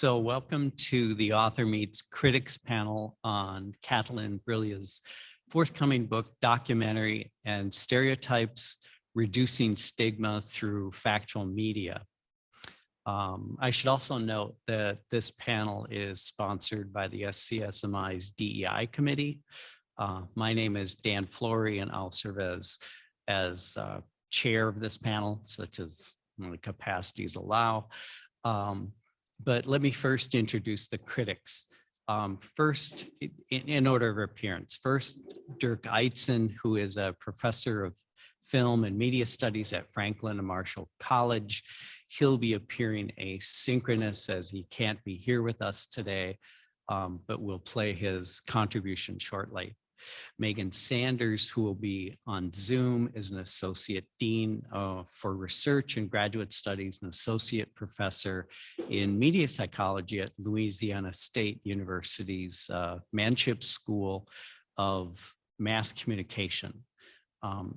So welcome to the Author Meets Critics panel on Catalin Brilla's forthcoming book, Documentary and Stereotypes, Reducing Stigma Through Factual Media. I should also note that this panel is sponsored by the SCSMI's DEI committee. My name is Dan Flory, and I'll serve as chair of this panel, such as the capacities allow. But let me first introduce the critics. First, in order of appearance, first, Dirk Eitzen, who is a professor of film and media studies at Franklin and Marshall College. He'll be appearing asynchronous as he can't be here with us today, but we'll play his contribution shortly. Megan Sanders, who will be on Zoom, is an associate dean for research and graduate studies and associate professor in media psychology at Louisiana State University's Manship School of Mass Communication.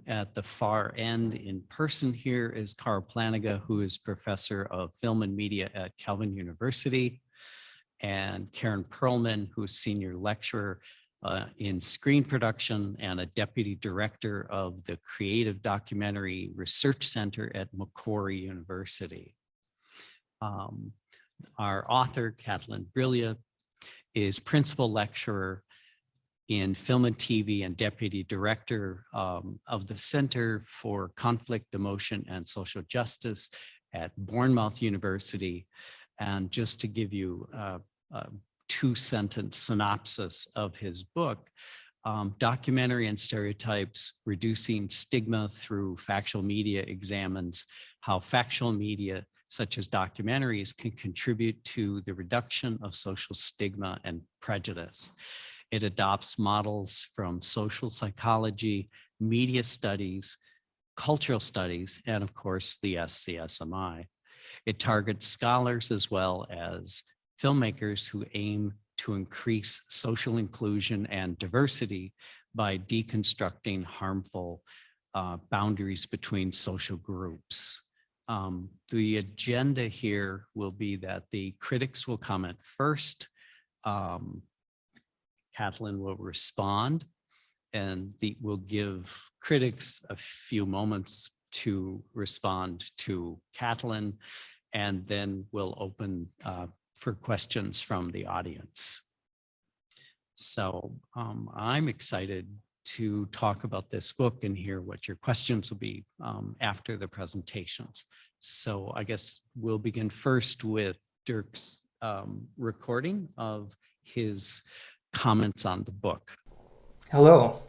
At the far end in person here is Carl Planiga, who is professor of film and media at Calvin University, and Karen Perlman, who is senior lecturer in screen production and a deputy director of the Creative Documentary Research Center at Macquarie University. Our author, Catalin Brilla, is principal lecturer in film and TV and deputy director of the Center for Conflict, Emotion, and Social Justice at Bournemouth University. And just to give you a two-sentence synopsis of his book, Documentary and Stereotypes, Reducing Stigma Through Factual Media examines how factual media, such as documentaries, can contribute to the reduction of social stigma and prejudice. It adopts models from social psychology, media studies, cultural studies, and of course, the SCSMI. It targets scholars as well as filmmakers who aim to increase social inclusion and diversity by deconstructing harmful boundaries between social groups. The agenda here will be that the critics will comment first. Catalin will respond, and we'll give critics a few moments to respond to Catalin, and then we'll open for questions from the audience. So I'm excited to talk about this book and hear what your questions will be after the presentations. So I guess we'll begin first with Dirk's recording of his comments on the book. Hello.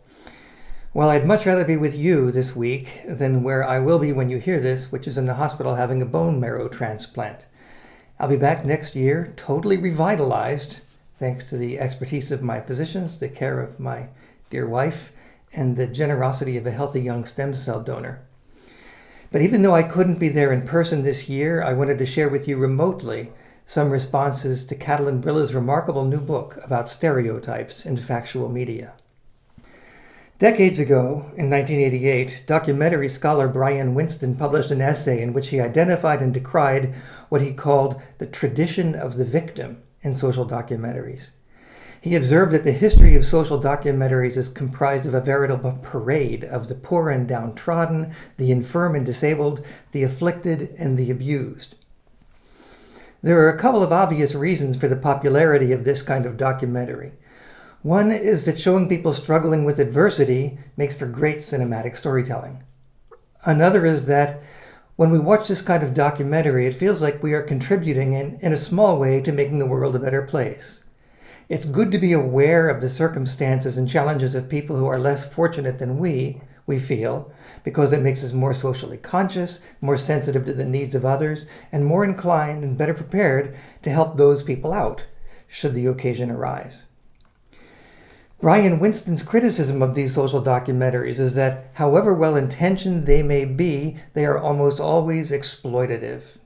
Well, I'd much rather be with you this week than where I will be when you hear this, which is in the hospital having a bone marrow transplant. I'll be back next year, totally revitalized, thanks to the expertise of my physicians, the care of my dear wife, and the generosity of a healthy young stem cell donor. But even though I couldn't be there in person this year, I wanted to share with you remotely some responses to Catalin Brilla's remarkable new book about stereotypes in factual media. Decades ago, in 1988, documentary scholar Brian Winston published an essay in which he identified and decried what he called the tradition of the victim in social documentaries. He observed that the history of social documentaries is comprised of a veritable parade of the poor and downtrodden, the infirm and disabled, the afflicted and the abused. There are a couple of obvious reasons for the popularity of this kind of documentary. One is that showing people struggling with adversity makes for great cinematic storytelling. Another is that when we watch this kind of documentary, it feels like we are contributing in a small way to making the world a better place. It's good to be aware of the circumstances and challenges of people who are less fortunate than we feel, because it makes us more socially conscious, more sensitive to the needs of others, and more inclined and better prepared to help those people out, should the occasion arise. Brian Winston's criticism of these social documentaries is that, however well-intentioned they may be, they are almost always exploitative.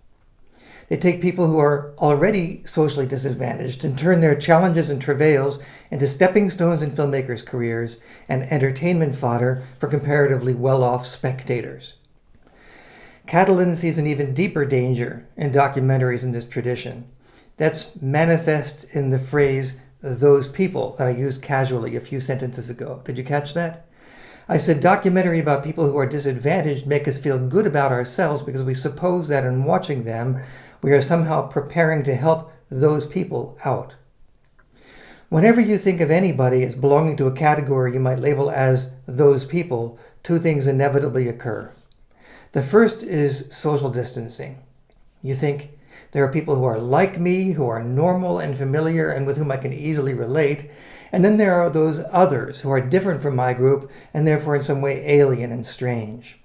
They take people who are already socially disadvantaged and turn their challenges and travails into stepping stones in filmmakers' careers and entertainment fodder for comparatively well-off spectators. Catalin sees an even deeper danger in documentaries in this tradition. That's manifest in the phrase, those people, that I used casually a few sentences ago. Did you catch that? I said documentary about people who are disadvantaged make us feel good about ourselves because we suppose that in watching them, we are somehow preparing to help those people out. Whenever you think of anybody as belonging to a category you might label as those people, two things inevitably occur. The first is social distancing. You think, there are people who are like me, who are normal and familiar and with whom I can easily relate. And then there are those others who are different from my group and therefore in some way alien and strange.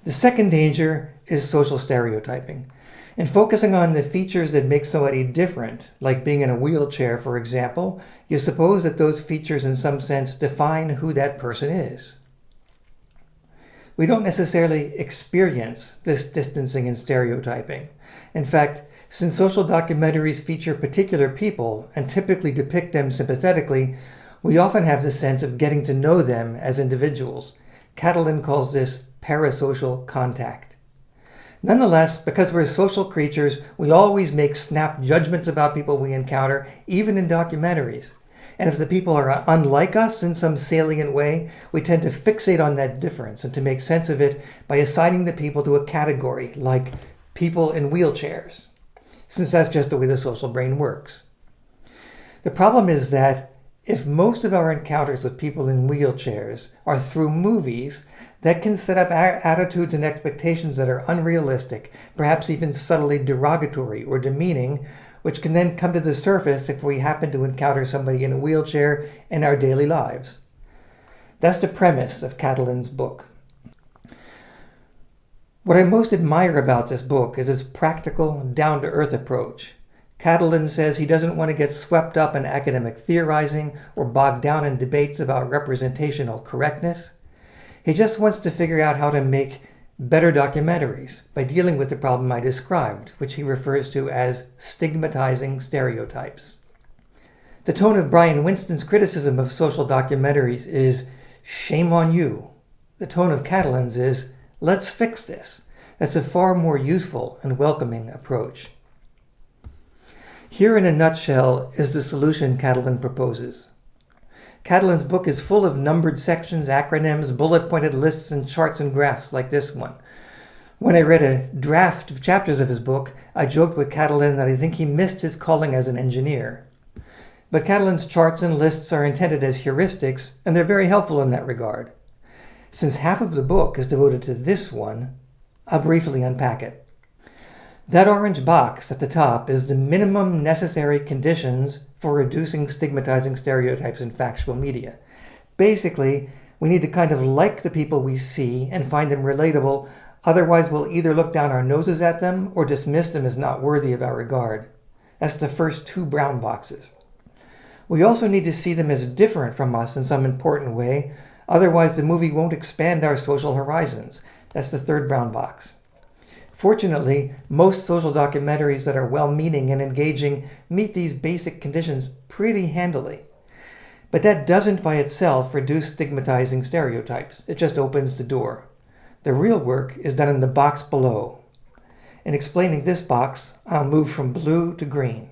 The second danger is social stereotyping. In focusing on the features that make somebody different, like being in a wheelchair, for example, you suppose that those features in some sense define who that person is. We don't necessarily experience this distancing and stereotyping. In fact, since social documentaries feature particular people and typically depict them sympathetically, we often have the sense of getting to know them as individuals. Catalin calls this parasocial contact. Nonetheless, because we're social creatures, we always make snap judgments about people we encounter, even in documentaries. And if the people are unlike us in some salient way, we tend to fixate on that difference and to make sense of it by assigning the people to a category, like people in wheelchairs, since that's just the way the social brain works. The problem is that if most of our encounters with people in wheelchairs are through movies, that can set up attitudes and expectations that are unrealistic, perhaps even subtly derogatory or demeaning, which can then come to the surface if we happen to encounter somebody in a wheelchair in our daily lives. That's the premise of Catalin's book. What I most admire about this book is its practical, down-to-earth approach. Catalin says he doesn't want to get swept up in academic theorizing or bogged down in debates about representational correctness. He just wants to figure out how to make better documentaries by dealing with the problem I described, which he refers to as stigmatizing stereotypes. The tone of Brian Winston's criticism of social documentaries is, shame on you. The tone of Catalin's is, let's fix this. That's a far more useful and welcoming approach. Here in a nutshell is the solution Catalin proposes. Catalin's book is full of numbered sections, acronyms, bullet-pointed lists, and charts and graphs like this one. When I read a draft of chapters of his book, I joked with Catalin that I think he missed his calling as an engineer. But Catalin's charts and lists are intended as heuristics, and they're very helpful in that regard. Since half of the book is devoted to this one, I'll briefly unpack it. That orange box at the top is the minimum necessary conditions for reducing stigmatizing stereotypes in factual media. Basically, we need to kind of like the people we see and find them relatable, otherwise we'll either look down our noses at them or dismiss them as not worthy of our regard. That's the first two brown boxes. We also need to see them as different from us in some important way, otherwise the movie won't expand our social horizons. That's the third brown box. Fortunately, most social documentaries that are well-meaning and engaging meet these basic conditions pretty handily. But that doesn't by itself reduce stigmatizing stereotypes. It just opens the door. The real work is done in the box below. In explaining this box, I'll move from blue to green.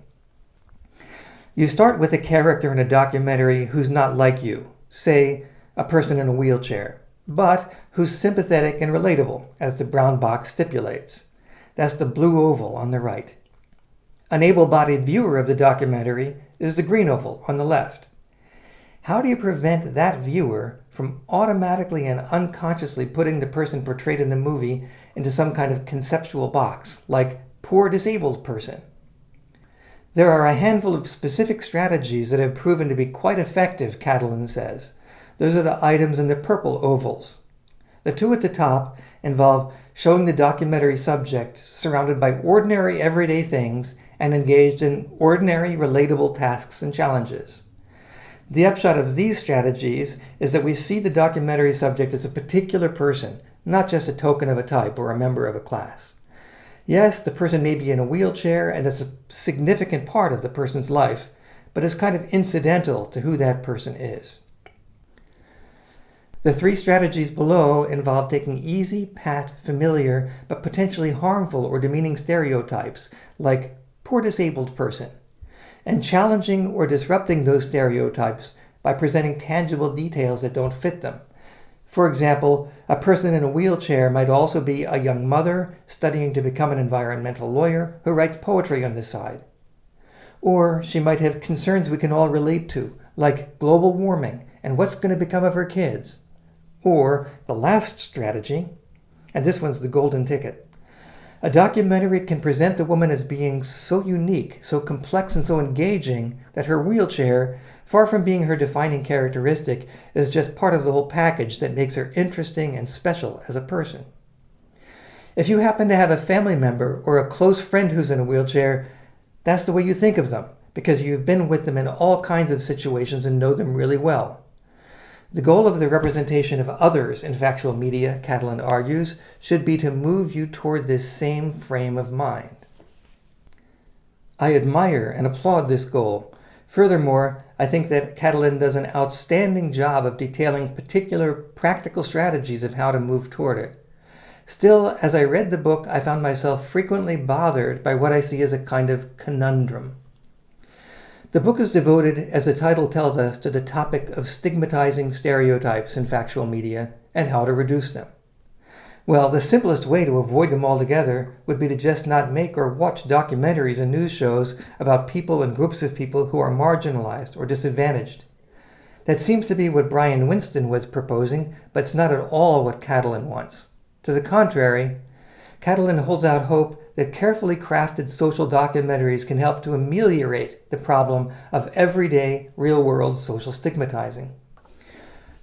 You start with a character in a documentary who's not like you, say, a person in a wheelchair, but who's sympathetic and relatable, as the brown box stipulates. That's the blue oval on the right. An able-bodied viewer of the documentary is the green oval on the left. How do you prevent that viewer from automatically and unconsciously putting the person portrayed in the movie into some kind of conceptual box, like poor disabled person? There are a handful of specific strategies that have proven to be quite effective, Catalin says. Those are the items in the purple ovals. The two at the top involve showing the documentary subject surrounded by ordinary everyday things and engaged in ordinary relatable tasks and challenges. The upshot of these strategies is that we see the documentary subject as a particular person, not just a token of a type or a member of a class. Yes, the person may be in a wheelchair and is a significant part of the person's life, but is kind of incidental to who that person is. The three strategies below involve taking easy, pat, familiar, but potentially harmful or demeaning stereotypes, like poor disabled person, and challenging or disrupting those stereotypes by presenting tangible details that don't fit them. For example, a person in a wheelchair might also be a young mother studying to become an environmental lawyer who writes poetry on the side. Or she might have concerns we can all relate to, like global warming and what's going to become of her kids. Or the last strategy, and this one's the golden ticket. A documentary can present the woman as being so unique, so complex, and so engaging that her wheelchair, far from being her defining characteristic, is just part of the whole package that makes her interesting and special as a person. If you happen to have a family member or a close friend who's in a wheelchair, that's the way you think of them, because you've been with them in all kinds of situations and know them really well. The goal of the representation of others in factual media, Catalin argues, should be to move you toward this same frame of mind. I admire and applaud this goal. Furthermore, I think that Catalin does an outstanding job of detailing particular practical strategies of how to move toward it. Still, as I read the book, I found myself frequently bothered by what I see as a kind of conundrum. The book is devoted, as the title tells us, to the topic of stigmatizing stereotypes in factual media and how to reduce them. Well, the simplest way to avoid them altogether would be to just not make or watch documentaries and news shows about people and groups of people who are marginalized or disadvantaged. That seems to be what Brian Winston was proposing, but it's not at all what Catalin wants. To the contrary, Catalin holds out hope that carefully crafted social documentaries can help to ameliorate the problem of everyday, real-world social stigmatizing.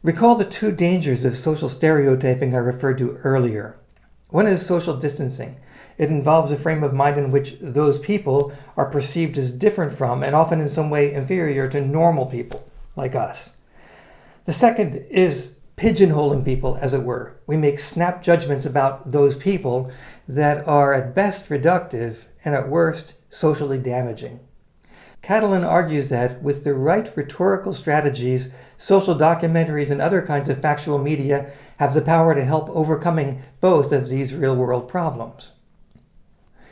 Recall the two dangers of social stereotyping I referred to earlier. One is social distancing. It involves a frame of mind in which those people are perceived as different from and often in some way inferior to normal people, like us. The second is pigeonholing people, as it were. We make snap judgments about those people that are at best reductive and at worst socially damaging. Catalin argues that with the right rhetorical strategies, social documentaries and other kinds of factual media have the power to help overcoming both of these real-world problems.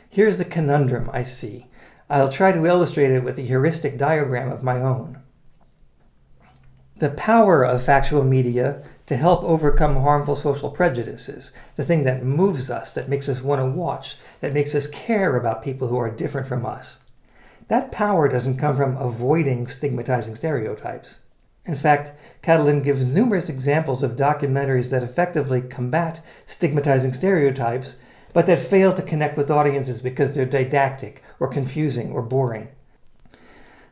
Here's the conundrum I see. I'll try to illustrate it with a heuristic diagram of my own. The power of factual media to help overcome harmful social prejudices, the thing that moves us, that makes us want to watch, that makes us care about people who are different from us. That power doesn't come from avoiding stigmatizing stereotypes. In fact, Catalin gives numerous examples of documentaries that effectively combat stigmatizing stereotypes, but that fail to connect with audiences because they're didactic or confusing or boring.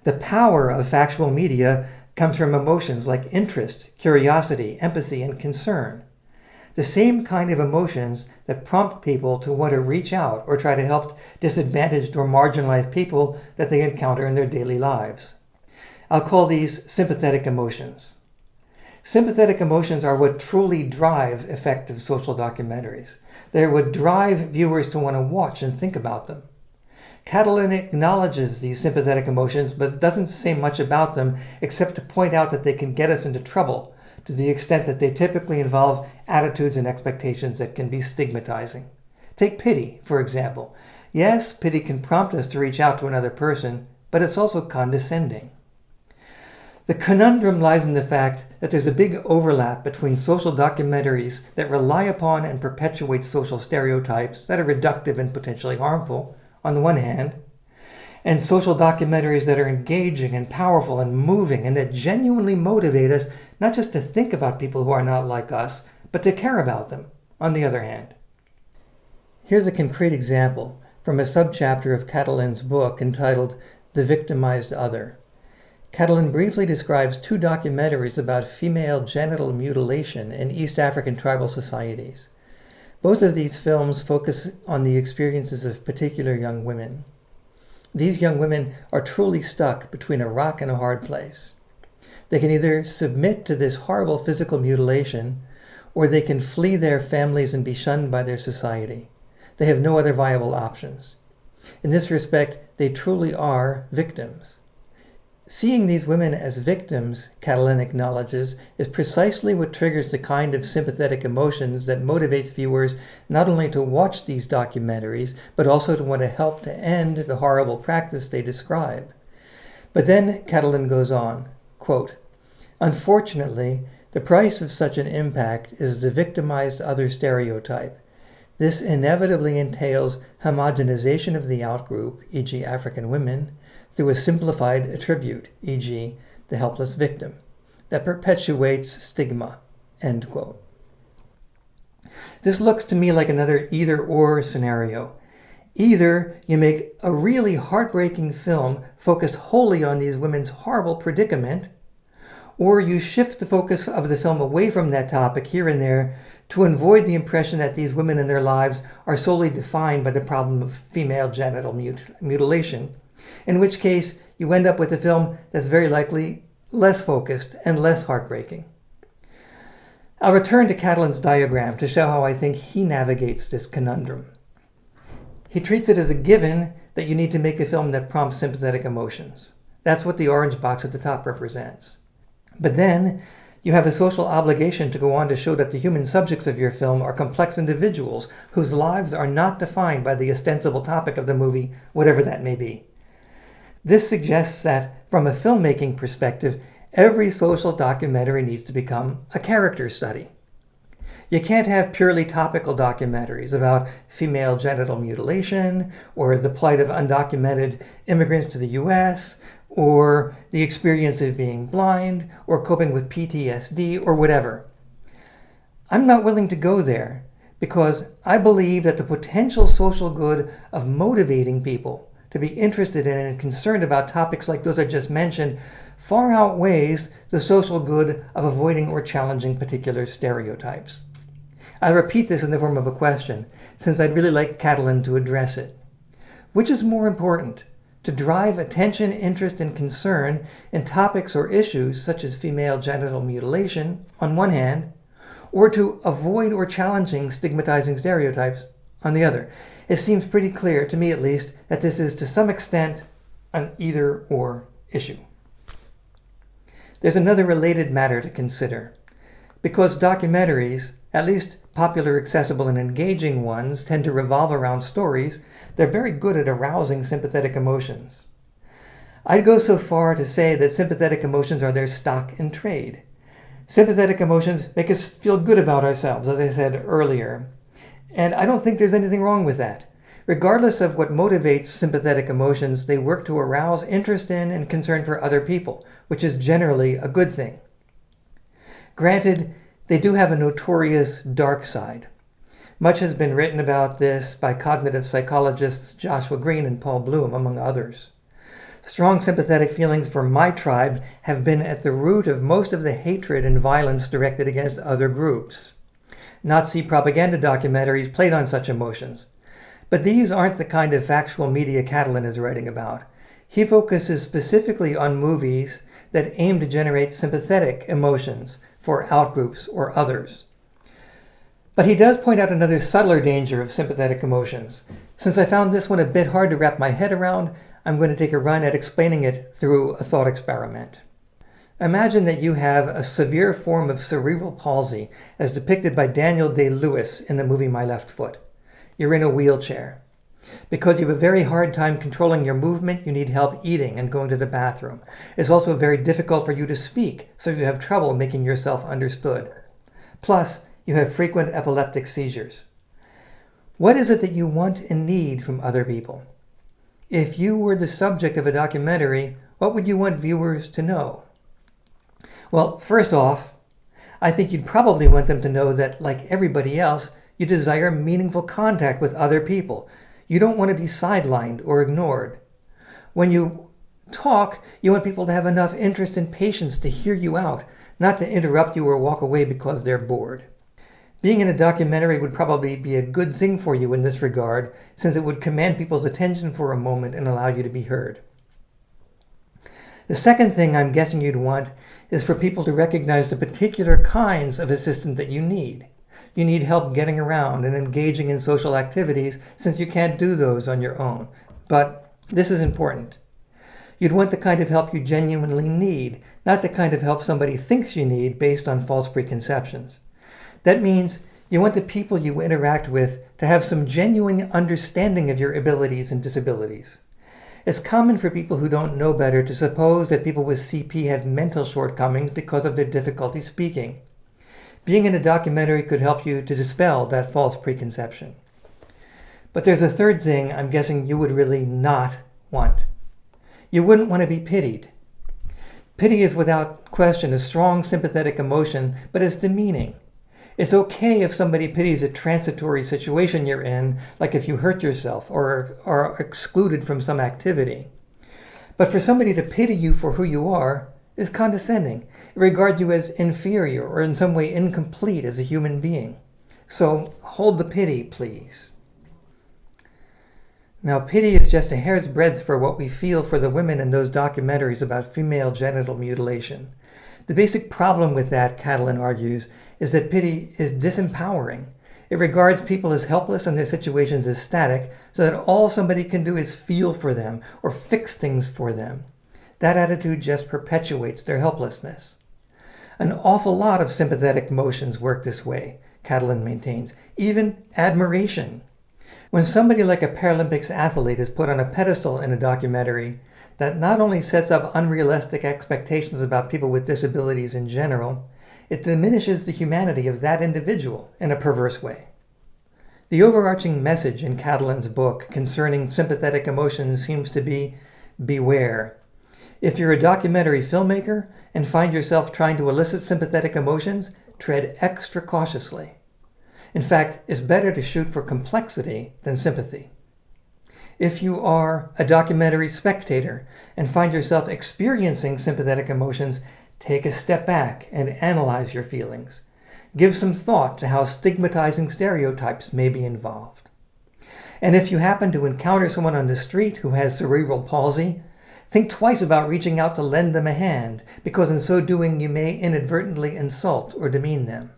The power of factual media comes from emotions like interest, curiosity, empathy, and concern. The same kind of emotions that prompt people to want to reach out or try to help disadvantaged or marginalized people that they encounter in their daily lives. I'll call these sympathetic emotions. Sympathetic emotions are what truly drive effective social documentaries. They're what drive viewers to want to watch and think about them. Catalin acknowledges these sympathetic emotions, but doesn't say much about them except to point out that they can get us into trouble to the extent that they typically involve attitudes and expectations that can be stigmatizing. Take pity, for example. Yes, pity can prompt us to reach out to another person, but it's also condescending. The conundrum lies in the fact that there's a big overlap between social documentaries that rely upon and perpetuate social stereotypes that are reductive and potentially harmful, on the one hand, and social documentaries that are engaging and powerful and moving and that genuinely motivate us not just to think about people who are not like us, but to care about them, on the other hand. Here's a concrete example from a subchapter of Catalin's book entitled The Victimized Other. Catalin briefly describes two documentaries about female genital mutilation in East African tribal societies. Both of these films focus on the experiences of particular young women. These young women are truly stuck between a rock and a hard place. They can either submit to this horrible physical mutilation, or they can flee their families and be shunned by their society. They have no other viable options. In this respect, they truly are victims. Seeing these women as victims, Catalin acknowledges, is precisely what triggers the kind of sympathetic emotions that motivates viewers not only to watch these documentaries, but also to want to help to end the horrible practice they describe. But then Catalin goes on, quote, "Unfortunately, the price of such an impact is the victimized other stereotype. This inevitably entails homogenization of the outgroup, e.g. African women, through a simplified attribute, e.g. the helpless victim, that perpetuates stigma," end quote. This looks to me like another either-or scenario. Either you make a really heartbreaking film focused wholly on these women's horrible predicament, or you shift the focus of the film away from that topic here and there to avoid the impression that these women in their lives are solely defined by the problem of female genital mutilation, in which case you end up with a film that's very likely less focused and less heartbreaking. I'll return to Catalin's diagram to show how I think he navigates this conundrum. He treats it as a given that you need to make a film that prompts sympathetic emotions. That's what the orange box at the top represents. But then you have a social obligation to go on to show that the human subjects of your film are complex individuals whose lives are not defined by the ostensible topic of the movie, whatever that may be. This suggests that, from a filmmaking perspective, every social documentary needs to become a character study. You can't have purely topical documentaries about female genital mutilation, or the plight of undocumented immigrants to the US, or the experience of being blind, or coping with PTSD, or whatever. I'm not willing to go there, because I believe that the potential social good of motivating people to be interested in and concerned about topics like those I just mentioned far outweighs the social good of avoiding or challenging particular stereotypes. I repeat this in the form of a question, since I'd really like Catalin to address it. Which is more important, to drive attention, interest, and concern in topics or issues such as female genital mutilation, on one hand, or to avoid or challenging stigmatizing stereotypes, on the other? It seems pretty clear, to me at least, that this is to some extent an either-or issue. There's another related matter to consider. Because documentaries, at least popular, accessible, and engaging ones, tend to revolve around stories, they're very good at arousing sympathetic emotions. I'd go so far to say that sympathetic emotions are their stock in trade. Sympathetic emotions make us feel good about ourselves, as I said earlier. And I don't think there's anything wrong with that. Regardless of what motivates sympathetic emotions, they work to arouse interest in and concern for other people, which is generally a good thing. Granted, they do have a notorious dark side. Much has been written about this by cognitive psychologists Joshua Green and Paul Bloom, among others. Strong sympathetic feelings for my tribe have been at the root of most of the hatred and violence directed against other groups. Nazi propaganda documentaries played on such emotions. But these aren't the kind of factual media Catalin is writing about. He focuses specifically on movies that aim to generate sympathetic emotions for outgroups or others. But he does point out another subtler danger of sympathetic emotions. Since I found this one a bit hard to wrap my head around, I'm going to take a run at explaining it through a thought experiment. Imagine that you have a severe form of cerebral palsy, as depicted by Daniel Day-Lewis in the movie My Left Foot. You're in a wheelchair. Because you have a very hard time controlling your movement, you need help eating and going to the bathroom. It's also very difficult for you to speak, so you have trouble making yourself understood. Plus, you have frequent epileptic seizures. What is it that you want and need from other people? If you were the subject of a documentary, what would you want viewers to know? Well, first off, I think you'd probably want them to know that, like everybody else, you desire meaningful contact with other people. You don't want to be sidelined or ignored. When you talk, you want people to have enough interest and patience to hear you out, not to interrupt you or walk away because they're bored. Being in a documentary would probably be a good thing for you in this regard, since it would command people's attention for a moment and allow you to be heard. The second thing I'm guessing you'd want is for people to recognize the particular kinds of assistance that you need. You need help getting around and engaging in social activities, since you can't do those on your own. But this is important. You'd want the kind of help you genuinely need, not the kind of help somebody thinks you need based on false preconceptions. That means you want the people you interact with to have some genuine understanding of your abilities and disabilities. It's common for people who don't know better to suppose that people with CP have mental shortcomings because of their difficulty speaking. Being in a documentary could help you to dispel that false preconception. But there's a third thing I'm guessing you would really not want. You wouldn't want to be pitied. Pity is without question a strong sympathetic emotion, but it's demeaning. It's okay if somebody pities a transitory situation you're in, like if you hurt yourself or are excluded from some activity. But for somebody to pity you for who you are is condescending. It regards you as inferior or in some way incomplete as a human being. So hold the pity, please. Now, pity is just a hair's breadth for what we feel for the women in those documentaries about female genital mutilation. The basic problem with that, Catalin argues, is that pity is disempowering. It regards people as helpless and their situations as static, so that all somebody can do is feel for them or fix things for them. That attitude just perpetuates their helplessness. An awful lot of sympathetic emotions work this way, Catalin maintains, even admiration. When somebody like a Paralympics athlete is put on a pedestal in a documentary, that not only sets up unrealistic expectations about people with disabilities in general, it diminishes the humanity of that individual in a perverse way. The overarching message in Catalin's book concerning sympathetic emotions seems to be, beware. If you're a documentary filmmaker and find yourself trying to elicit sympathetic emotions, tread extra cautiously. In fact, it's better to shoot for complexity than sympathy. If you are a documentary spectator and find yourself experiencing sympathetic emotions, take a step back and analyze your feelings. Give some thought to how stigmatizing stereotypes may be involved. And if you happen to encounter someone on the street who has cerebral palsy, think twice about reaching out to lend them a hand, because in so doing you may inadvertently insult or demean them.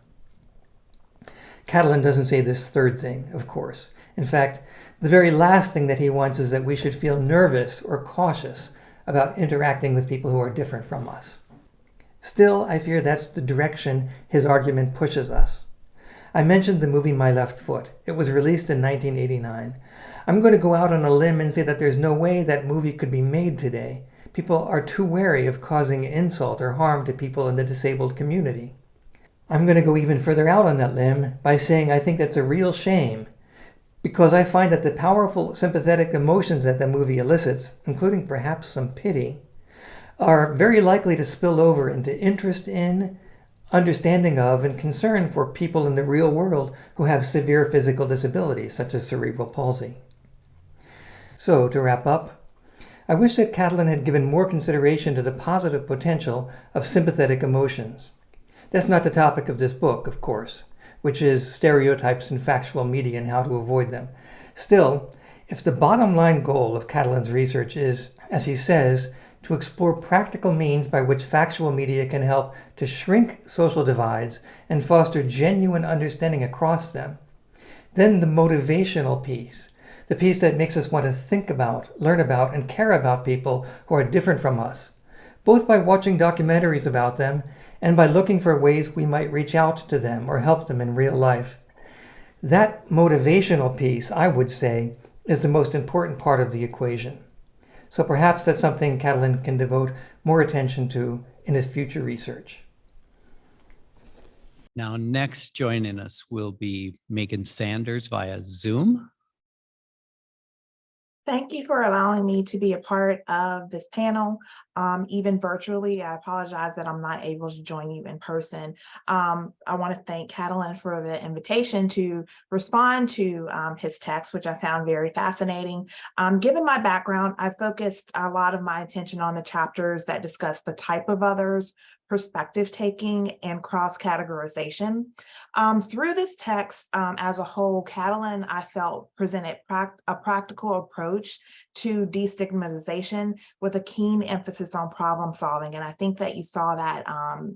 Catalin doesn't say this third thing, of course. In fact, the very last thing that he wants is that we should feel nervous or cautious about interacting with people who are different from us. Still, I fear that's the direction his argument pushes us. I mentioned the movie My Left Foot. It was released in 1989. I'm going to go out on a limb and say that there's no way that movie could be made today. People are too wary of causing insult or harm to people in the disabled community. I'm going to go even further out on that limb by saying I think that's a real shame, because I find that the powerful sympathetic emotions that the movie elicits, including perhaps some pity, are very likely to spill over into interest in, understanding of, and concern for people in the real world who have severe physical disabilities, such as cerebral palsy. So, to wrap up, I wish that Catalin had given more consideration to the positive potential of sympathetic emotions. That's not the topic of this book, of course, which is Stereotypes in Factual Media and How to Avoid Them. Still, if the bottom line goal of Catalin's research is, as he says, to explore practical means by which factual media can help to shrink social divides and foster genuine understanding across them, then the motivational piece, the piece that makes us want to think about, learn about, and care about people who are different from us, both by watching documentaries about them and by looking for ways we might reach out to them or help them in real life. That motivational piece, I would say, is the most important part of the equation. So perhaps that's something Catalin can devote more attention to in his future research. Now, next joining us will be Megan Sanders via Zoom. Thank you for allowing me to be a part of this panel, even virtually. I apologize that I'm not able to join you in person. I want to thank Catalin for the invitation to respond to his text, which I found very fascinating. Given my background, I focused a lot of my attention on the chapters that discuss the type of others, perspective taking, and cross-categorization. Through this text as a whole, Catalin, I felt, presented a practical approach to destigmatization with a keen emphasis on problem solving. And I think that you saw that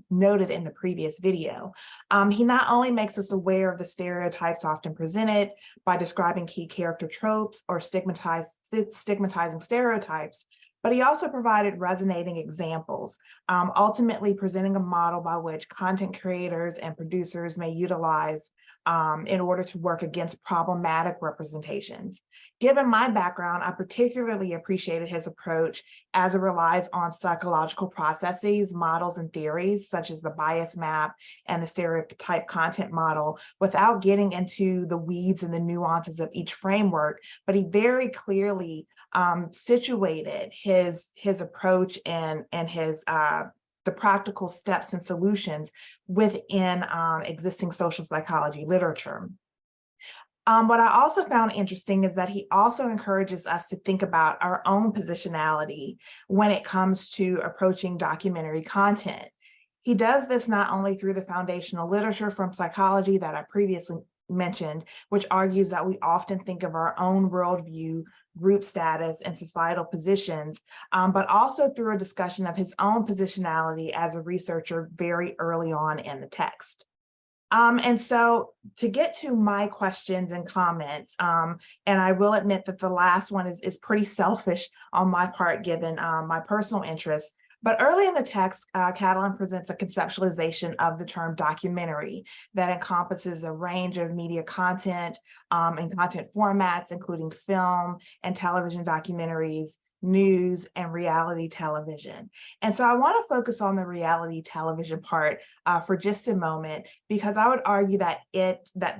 noted in the previous video. He not only makes us aware of the stereotypes often presented by describing key character tropes or stigmatizing stereotypes, But he also provided resonating examples, ultimately presenting a model by which content creators and producers may utilize in order to work against problematic representations. Given my background, I particularly appreciated his approach as it relies on psychological processes, models, and theories, such as the bias map and the stereotype content model, without getting into the weeds and the nuances of each framework. But he very clearly situated his approach and his the practical steps and solutions within existing social psychology literature. What I also found interesting is that he also encourages us to think about our own positionality when it comes to approaching documentary content. He does this not only through the foundational literature from psychology that I previously mentioned, which argues that we often think of our own worldview, group status, and societal positions, but also through a discussion of his own positionality as a researcher very early on in the text. And so to get to my questions and comments, and I will admit that the last one is pretty selfish on my part, given my personal interest. But early in the text, Catalan presents a conceptualization of the term documentary that encompasses a range of media content and content formats, including film and television documentaries, news, and reality television. And so I want to focus on the reality television part for just a moment, because I would argue that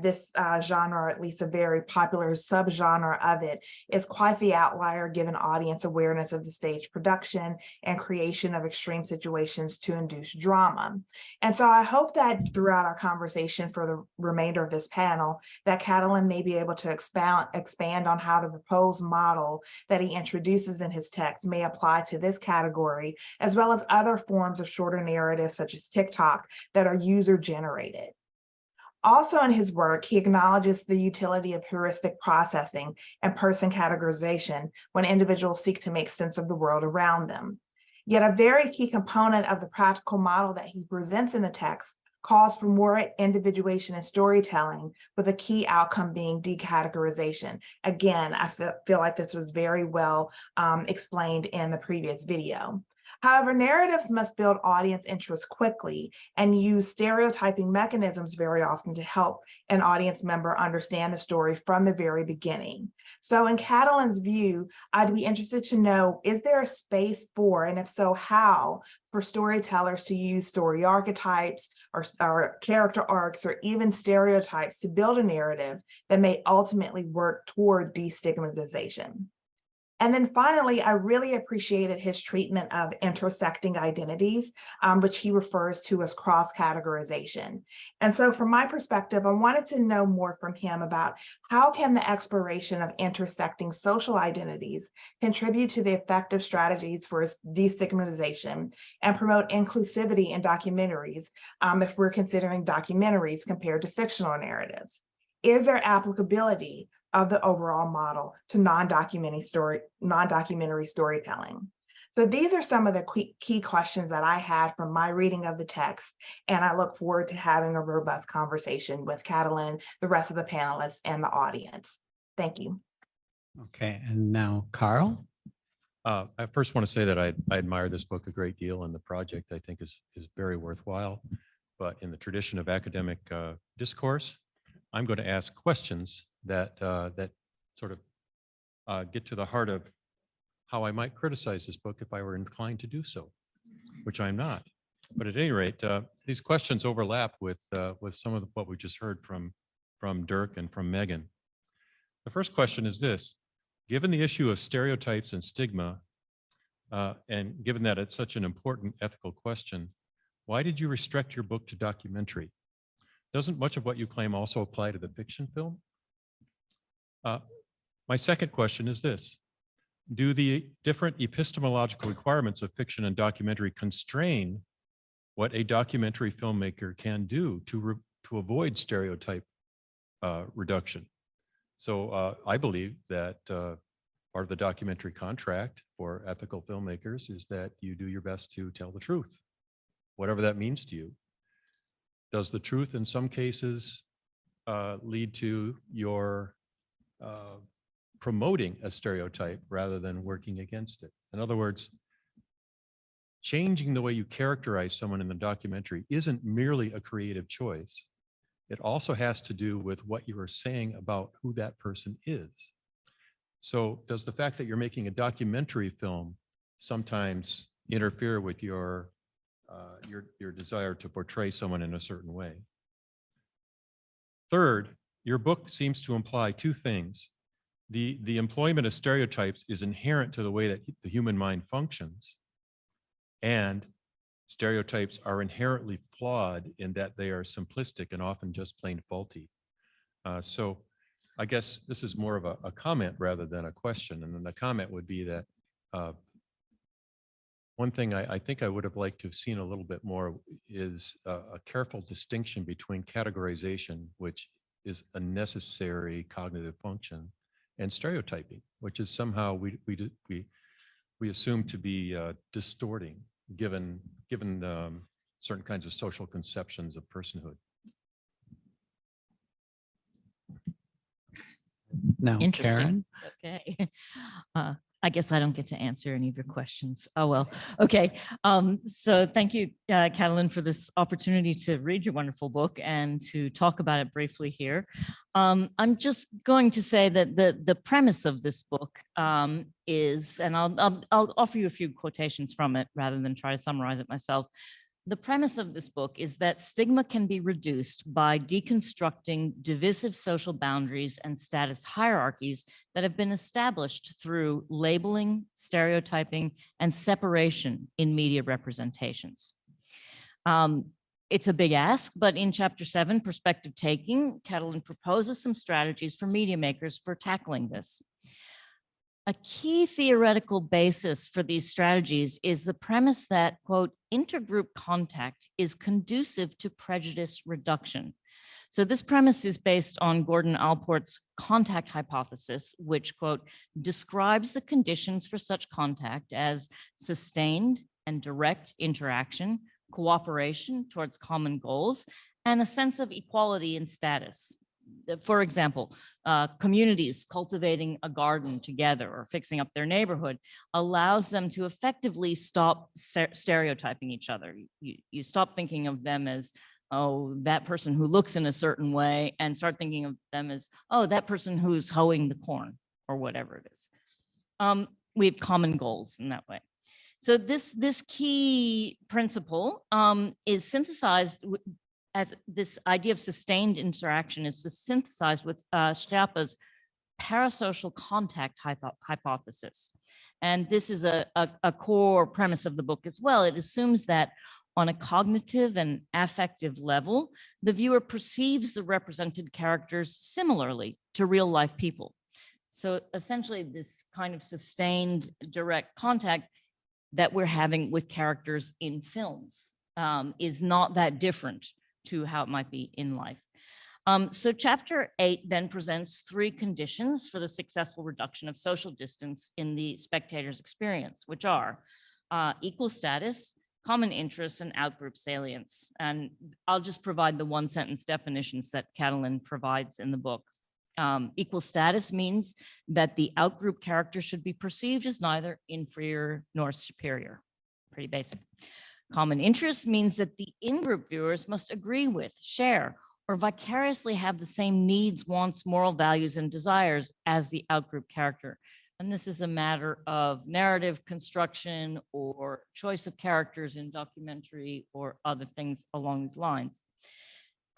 this genre, or at least a very popular subgenre of it, is quite the outlier given audience awareness of the stage production and creation of extreme situations to induce drama. And so I hope that throughout our conversation for the remainder of this panel, that Catalan may be able to expand on how the proposed model that he introduces in his text may apply to this category, as well as other forms of shorter narratives such as TikTok that are user-generated. Also in his work, he acknowledges the utility of heuristic processing and person categorization when individuals seek to make sense of the world around them. Yet a very key component of the practical model that he presents in the text calls for more individuation and storytelling, with a key outcome being decategorization. Again, I feel like this was very well explained in the previous video. However, narratives must build audience interest quickly and use stereotyping mechanisms very often to help an audience member understand the story from the very beginning. So in Catalan's view, I'd be interested to know, is there a space for, and if so, how, for storytellers to use story archetypes or character arcs or even stereotypes to build a narrative that may ultimately work toward destigmatization? And then finally, I really appreciated his treatment of intersecting identities, which he refers to as cross-categorization. And so from my perspective, I wanted to know more from him about how can the exploration of intersecting social identities contribute to the effective strategies for destigmatization and promote inclusivity in documentaries, if we're considering documentaries compared to fictional narratives. Is there applicability of the overall model to non-documentary storytelling? So these are some of the key questions that I had from my reading of the text, and I look forward to having a robust conversation with Catalan, the rest of the panelists, and the audience. Thank you. Okay, and now Carl. I first want to say that I admire this book a great deal, and the project I think is very worthwhile. But in the tradition of academic discourse, I'm going to ask questions that sort of get to the heart of how I might criticize this book if I were inclined to do so, which I'm not. But at any rate, these questions overlap with some of what we just heard from Dirk and from Megan. The first question is this: given the issue of stereotypes and stigma, and given that it's such an important ethical question, why did you restrict your book to documentary? Doesn't much of what you claim also apply to the fiction film? My second question is this: do the different epistemological requirements of fiction and documentary constrain what a documentary filmmaker can do to avoid stereotype reduction? So I believe that part of the documentary contract for ethical filmmakers is that you do your best to tell the truth, whatever that means to you. Does the truth in some cases lead to your promoting a stereotype rather than working against it. In other words, changing the way you characterize someone in the documentary isn't merely a creative choice. It also has to do with what you are saying about who that person is. So does the fact that you're making a documentary film sometimes interfere with your desire to portray someone in a certain way? Third, your book seems to imply two things. The employment of stereotypes is inherent to the way that the human mind functions, and stereotypes are inherently flawed in that they are simplistic and often just plain faulty. So I guess this is more of a comment rather than a question. And then the comment would be that one thing I think I would have liked to have seen a little bit more is a careful distinction between categorization, which is a necessary cognitive function, and stereotyping, which is somehow we assume to be distorting given certain kinds of social conceptions of personhood. Now, Interesting. Karen, Okay. I guess I don't get to answer any of your questions. Oh, well, okay. So thank you, Catalin, for this opportunity to read your wonderful book and to talk about it briefly here. I'm just going to say that the premise of this book is, and I'll offer you a few quotations from it rather than try to summarize it myself. The premise of this book is that stigma can be reduced by deconstructing divisive social boundaries and status hierarchies that have been established through labeling, stereotyping, and separation in media representations. It's a big ask, but in Chapter 7, Perspective Taking, Catalin proposes some strategies for media makers for tackling this. A key theoretical basis for these strategies is the premise that, quote, intergroup contact is conducive to prejudice reduction. So this premise is based on Gordon Allport's contact hypothesis, which, quote, describes the conditions for such contact as sustained and direct interaction, cooperation towards common goals, and a sense of equality in status. For example, communities cultivating a garden together or fixing up their neighborhood allows them to effectively stop stereotyping each other. You stop thinking of them as, oh, that person who looks in a certain way, and start thinking of them as, oh, that person who's hoeing the corn or whatever it is. We have common goals in that way. So this key principle is synthesized as this idea of sustained interaction is synthesized with Schiappa's parasocial contact hypothesis. And this is a core premise of the book as well. It assumes that on a cognitive and affective level, the viewer perceives the represented characters similarly to real life people. So essentially this kind of sustained direct contact that we're having with characters in films is not that different to how it might be in life. So Chapter 8 then presents 3 conditions for the successful reduction of social distance in the spectator's experience, which are equal status, common interests, and outgroup salience. And I'll just provide the one-sentence definitions that Catalin provides in the book. Equal status means that the outgroup character should be perceived as neither inferior nor superior. Pretty basic. Common interest means that the in-group viewers must agree with, share, or vicariously have the same needs, wants, moral values, and desires as the outgroup character. And this is a matter of narrative construction or choice of characters in documentary or other things along these lines.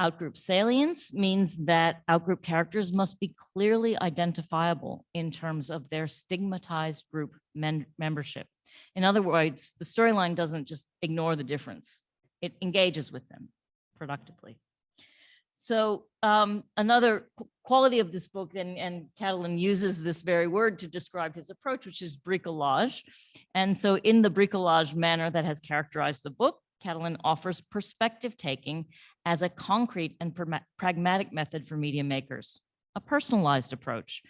Outgroup salience means that outgroup characters must be clearly identifiable in terms of their stigmatized group membership. In other words, the storyline doesn't just ignore the difference. It engages with them productively. So another quality of this book, and Catalin uses this very word to describe his approach, which is bricolage. And so in the bricolage manner that has characterized the book, Catalin offers perspective taking as a concrete and pragmatic method for media makers, a personalized approach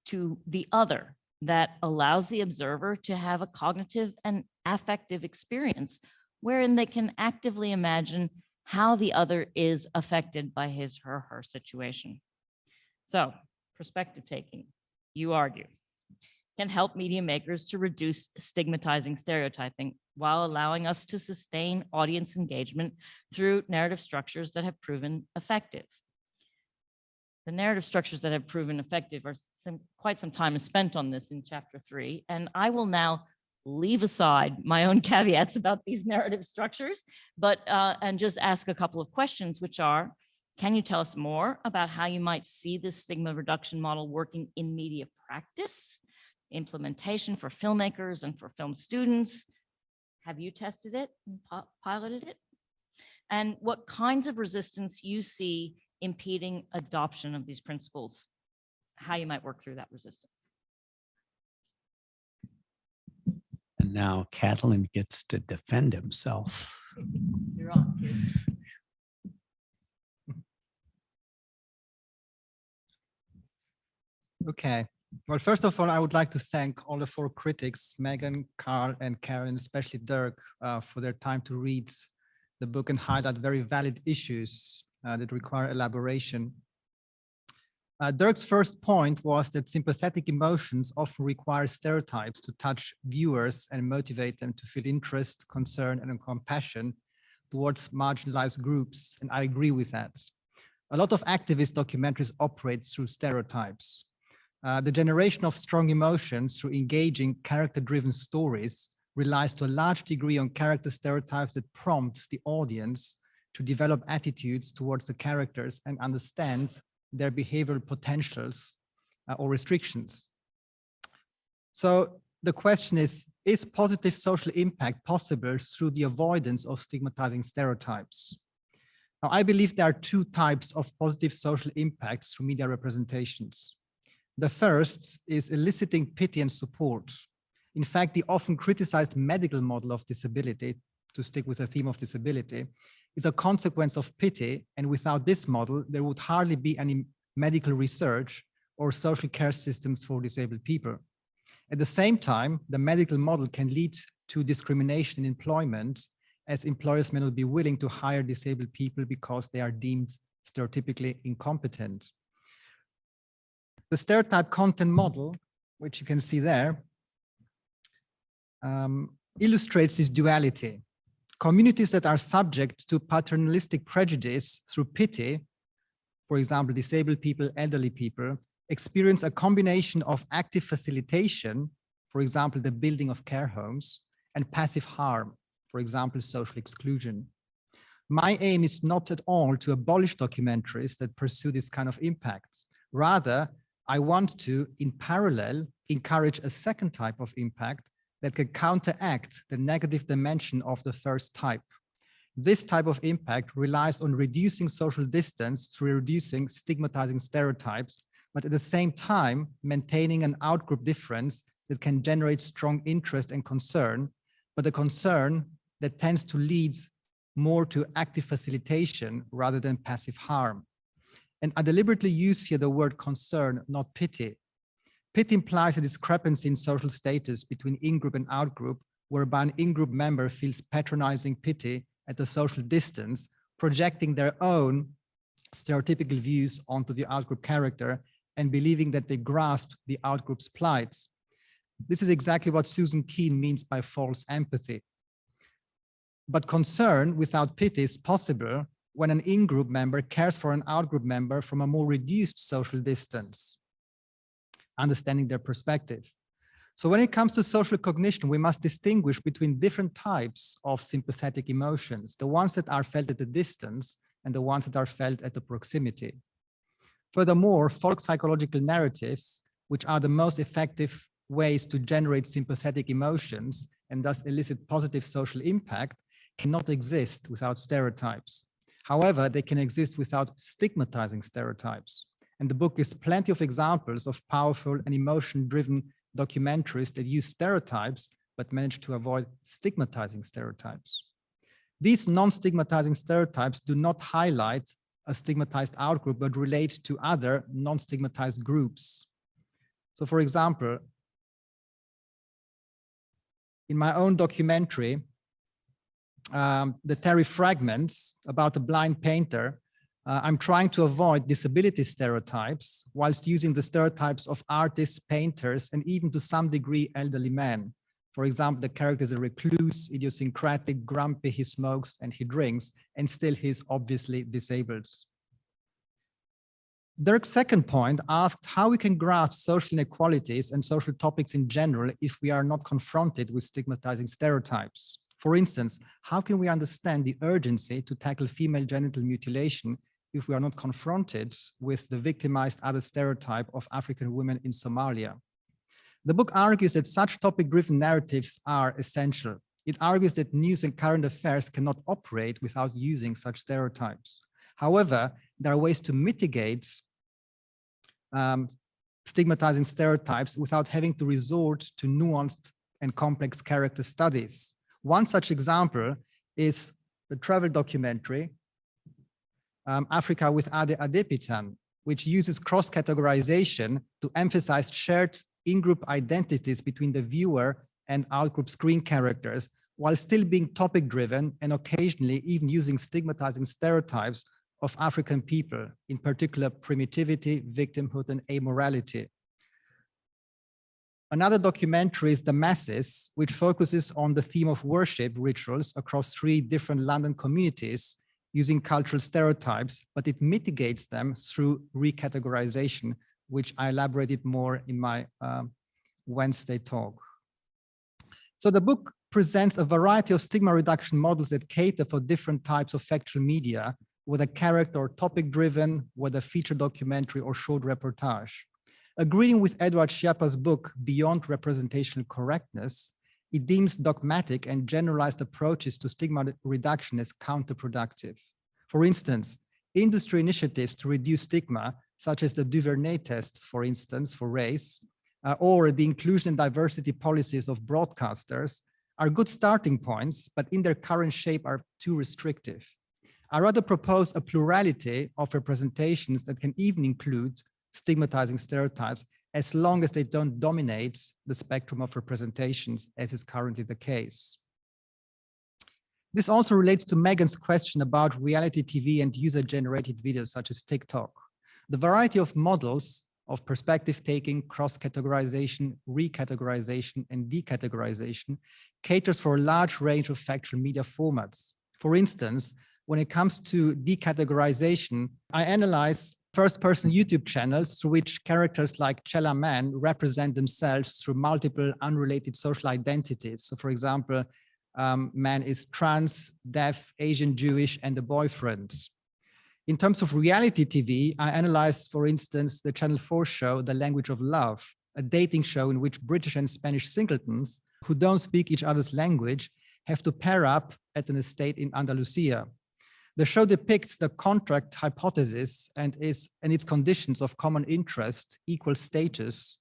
to the other that allows the observer to have a cognitive and affective experience wherein they can actively imagine how the other is affected by his or her situation. So, perspective taking. you argue, can help media makers to reduce stigmatizing stereotyping while allowing us to sustain audience engagement through narrative structures that have proven effective. The narrative structures that have proven effective are quite some time is spent on this in chapter 3, and I will now leave aside my own caveats about these narrative structures, but and just ask a couple of questions, which are, can you tell us more about how you might see this stigma reduction model working in media practice, implementation for filmmakers and for film students? Have you tested it and piloted it? And what kinds of resistance you see impeding adoption of these principles, how you might work through that resistance. And now Catalin gets to defend himself. You're on. Okay. Well, first of all, I would like to thank all the 4 critics, Megan, Carl, and Karen, especially Dirk, for their time to read the book and highlight very valid issues that require elaboration. Dirk's first point was that sympathetic emotions often require stereotypes to touch viewers and motivate them to feel interest, concern, and compassion towards marginalized groups, and I agree with that. A lot of activist documentaries operate through stereotypes. The generation of strong emotions through engaging character-driven stories relies to a large degree on character stereotypes that prompt the audience to develop attitudes towards the characters and understand their behavioral potentials or restrictions. So the question is positive social impact possible through the avoidance of stigmatizing stereotypes? Now, I believe there are 2 types of positive social impacts through media representations. The first is eliciting pity and support. In fact, the often criticized medical model of disability, to stick with the theme of disability, is a consequence of pity, and without this model, there would hardly be any medical research or social care systems for disabled people. At the same time, the medical model can lead to discrimination in employment, as employers may not be willing to hire disabled people because they are deemed stereotypically incompetent. The stereotype content model, which you can see there, illustrates this duality. Communities that are subject to paternalistic prejudice through pity, for example, disabled people, elderly people, experience a combination of active facilitation, for example, the building of care homes, and passive harm, for example, social exclusion. My aim is not at all to abolish documentaries that pursue this kind of impacts. Rather, I want to, in parallel, encourage a second type of impact that can counteract the negative dimension of the first type. This type of impact relies on reducing social distance through reducing stigmatizing stereotypes, but at the same time, maintaining an outgroup difference that can generate strong interest and concern, but a concern that tends to lead more to active facilitation rather than passive harm. And I deliberately use here the word concern, not pity. Pity implies a discrepancy in social status between in-group and out-group, whereby an in-group member feels patronizing pity at a social distance, projecting their own stereotypical views onto the out-group character and believing that they grasp the out-group's plight. This is exactly what Susan Keene means by false empathy. But concern without pity is possible when an in-group member cares for an out-group member from a more reduced social distance, understanding their perspective. So when it comes to social cognition, we must distinguish between different types of sympathetic emotions, the ones that are felt at a distance and the ones that are felt at the proximity. Furthermore, folk psychological narratives, which are the most effective ways to generate sympathetic emotions and thus elicit positive social impact, cannot exist without stereotypes. However, they can exist without stigmatizing stereotypes. And the book gives plenty of examples of powerful and emotion-driven documentaries that use stereotypes, but manage to avoid stigmatizing stereotypes. These non-stigmatizing stereotypes do not highlight a stigmatized outgroup, but relate to other non-stigmatized groups. So for example, in my own documentary, the Terry Fragments, about a blind painter, I'm trying to avoid disability stereotypes whilst using the stereotypes of artists, painters, and even to some degree elderly men. For example, the character is a recluse, idiosyncratic, grumpy, he smokes and he drinks, and still he's obviously disabled. Dirk's second point asked how we can grasp social inequalities and social topics in general if we are not confronted with stigmatizing stereotypes. For instance, how can we understand the urgency to tackle female genital mutilation if we are not confronted with the victimized other stereotype of African women in Somalia? The book argues that such topic-driven narratives are essential. It argues that news and current affairs cannot operate without using such stereotypes. However, there are ways to mitigate stigmatizing stereotypes without having to resort to nuanced and complex character studies. One such example is the travel documentary, Africa with Ade Adepitan, which uses cross-categorization to emphasize shared in-group identities between the viewer and out-group screen characters, while still being topic-driven and occasionally even using stigmatizing stereotypes of African people, in particular primitivity, victimhood, and amorality. Another documentary is The Masses, which focuses on the theme of worship rituals across 3 different London communities using cultural stereotypes, but it mitigates them through recategorization, which I elaborated more in my Wednesday talk. So the book presents a variety of stigma reduction models that cater for different types of factual media, whether character or topic-driven, whether feature documentary or short reportage. Agreeing with Edward Schiappa's book, Beyond Representational Correctness, it deems dogmatic and generalized approaches to stigma reduction as counterproductive. For instance, industry initiatives to reduce stigma, such as the Duvernay test, for instance, for race, or the inclusion and diversity policies of broadcasters, are good starting points, but in their current shape are too restrictive. I rather propose a plurality of representations that can even include stigmatizing stereotypes, as long as they don't dominate the spectrum of representations, as is currently the case. This also relates to Megan's question about reality TV and user-generated videos such as TikTok. The variety of models of perspective taking, cross-categorization, recategorization, and decategorization caters for a large range of factual media formats. For instance, when it comes to decategorization, I analyze first-person YouTube channels through which characters like Chella Man represent themselves through multiple unrelated social identities. So for example, man is trans, deaf, Asian, Jewish, and a boyfriend. In terms of reality TV, I analyze, for instance, the Channel 4 show, The Language of Love, a dating show in which British and Spanish singletons who don't speak each other's language have to pair up at an estate in Andalusia. The show depicts the contract hypothesis and its conditions of common interest, equal status,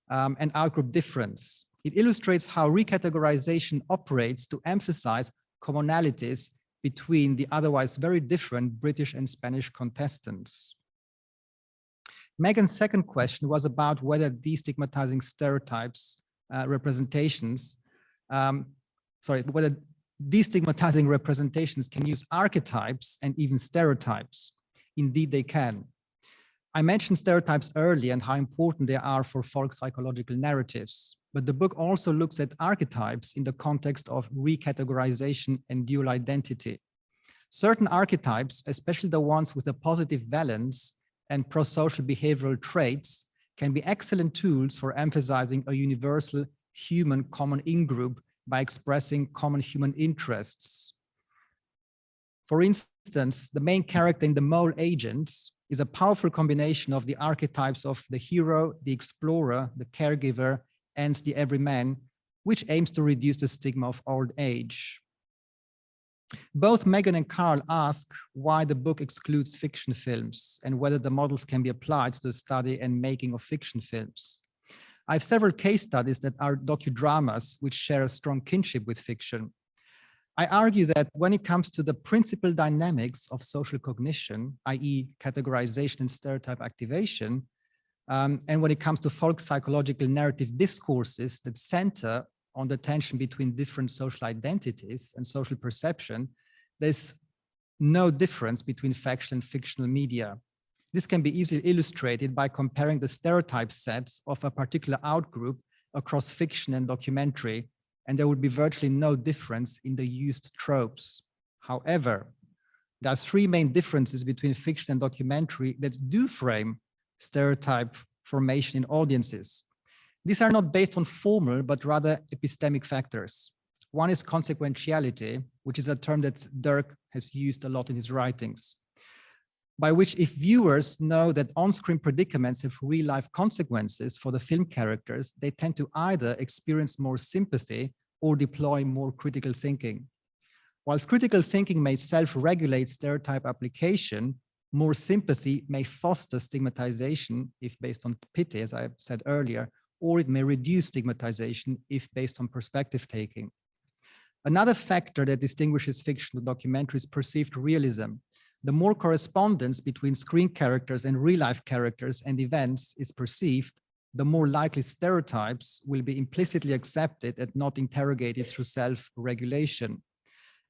and outgroup difference. It illustrates how recategorization operates to emphasize commonalities between the otherwise very different British and Spanish contestants. Megan's second question was about whether destigmatizing stereotypes, whether destigmatizing representations can use archetypes and even stereotypes. Indeed, they can. I mentioned stereotypes earlier and how important they are for folk psychological narratives, but the book also looks at archetypes in the context of recategorization and dual identity. Certain archetypes, especially the ones with a positive valence and pro-social behavioral traits, can be excellent tools for emphasizing a universal human common in-group by expressing common human interests. For instance, the main character in The Mole Agent is a powerful combination of the archetypes of the hero, the explorer, the caregiver, and the everyman, which aims to reduce the stigma of old age. Both Megan and Carl ask why the book excludes fiction films and whether the models can be applied to the study and making of fiction films. I have several case studies that are docudramas which share a strong kinship with fiction. I argue that when it comes to the principal dynamics of social cognition, i.e. categorization and stereotype activation, and when it comes to folk psychological narrative discourses that center on the tension between different social identities and social perception, there's no difference between faction and fictional media. This can be easily illustrated by comparing the stereotype sets of a particular outgroup across fiction and documentary, and there would be virtually no difference in the used tropes. However, there are three main differences between fiction and documentary that do frame stereotype formation in audiences. These are not based on formal, but rather epistemic factors. One is consequentiality, which is a term that Dirk has used a lot in his writings, by which if viewers know that on-screen predicaments have real-life consequences for the film characters, they tend to either experience more sympathy or deploy more critical thinking. Whilst critical thinking may self-regulate stereotype application, more sympathy may foster stigmatization if based on pity, as I said earlier, or it may reduce stigmatization if based on perspective taking. Another factor that distinguishes fiction and documentary is perceived realism. The more correspondence between screen characters and real-life characters and events is perceived, the more likely stereotypes will be implicitly accepted and not interrogated through self-regulation.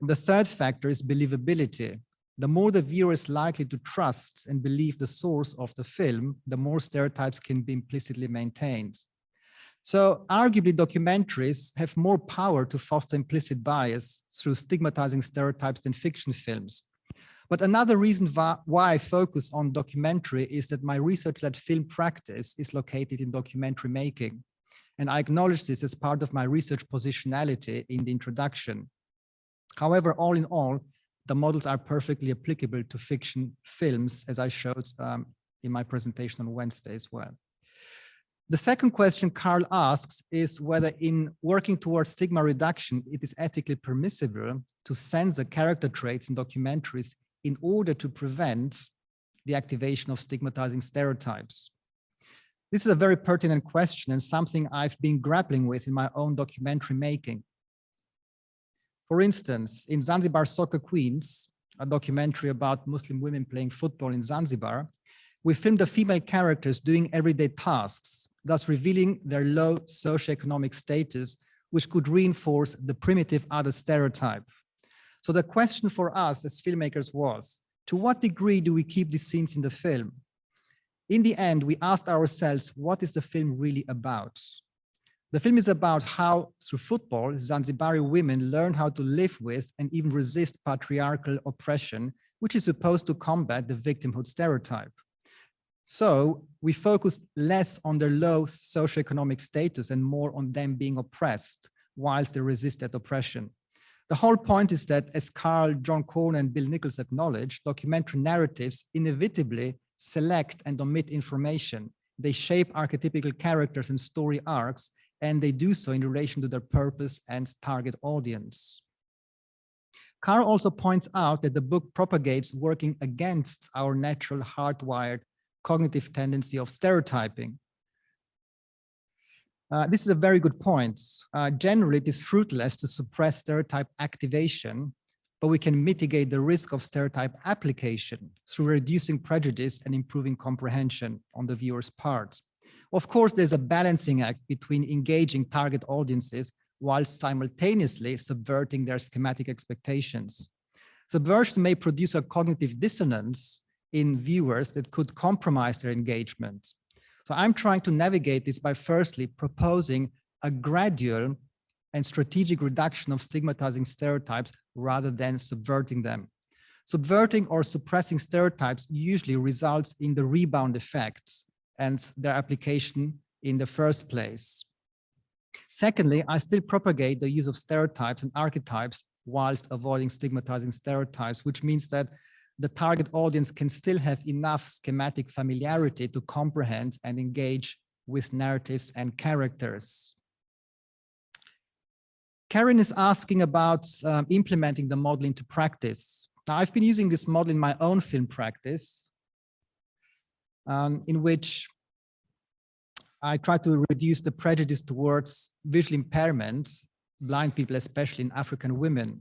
The third factor is believability. The more the viewer is likely to trust and believe the source of the film, the more stereotypes can be implicitly maintained. So arguably documentaries have more power to foster implicit bias through stigmatizing stereotypes than fiction films. But another reason why I focus on documentary is that my research-led film practice is located in documentary making. And I acknowledge this as part of my research positionality in the introduction. However, all in all, the models are perfectly applicable to fiction films, as I showed in my presentation on Wednesday as well. The second question Carl asks is whether in working towards stigma reduction, it is ethically permissible to censor character traits in documentaries in order to prevent the activation of stigmatizing stereotypes. This is a very pertinent question and something I've been grappling with in my own documentary making. For instance, in Zanzibar Soccer Queens, a documentary about Muslim women playing football in Zanzibar, we filmed the female characters doing everyday tasks, thus revealing their low socioeconomic status, which could reinforce the primitive other stereotype. So the question for us as filmmakers was, to what degree do we keep these scenes in the film? In the end, we asked ourselves, what is the film really about? The film is about how, through football, Zanzibari women learn how to live with and even resist patriarchal oppression, which is supposed to combat the victimhood stereotype. So we focused less on their low socioeconomic status and more on them being oppressed whilst they resist that oppression. The whole point is that, as Carl, John Cohn, and Bill Nichols acknowledged, documentary narratives inevitably select and omit information. They shape archetypical characters and story arcs, and they do so in relation to their purpose and target audience. Carl also points out that the book propagates working against our natural hardwired cognitive tendency of stereotyping. This is a very good point. Generally, it is fruitless to suppress stereotype activation, but we can mitigate the risk of stereotype application through reducing prejudice and improving comprehension on the viewer's part. Of course, there's a balancing act between engaging target audiences while simultaneously subverting their schematic expectations. Subversion may produce a cognitive dissonance in viewers that could compromise their engagement. So I'm trying to navigate this by firstly proposing a gradual and strategic reduction of stigmatizing stereotypes rather than subverting them. Subverting or suppressing stereotypes usually results in the rebound effects and their application in the first place. Secondly, I still propagate the use of stereotypes and archetypes whilst avoiding stigmatizing stereotypes, which means that the target audience can still have enough schematic familiarity to comprehend and engage with narratives and characters. Karen is asking about implementing the model into practice. Now, I've been using this model in my own film practice, in which I try to reduce the prejudice towards visual impairments, blind people, especially in African women.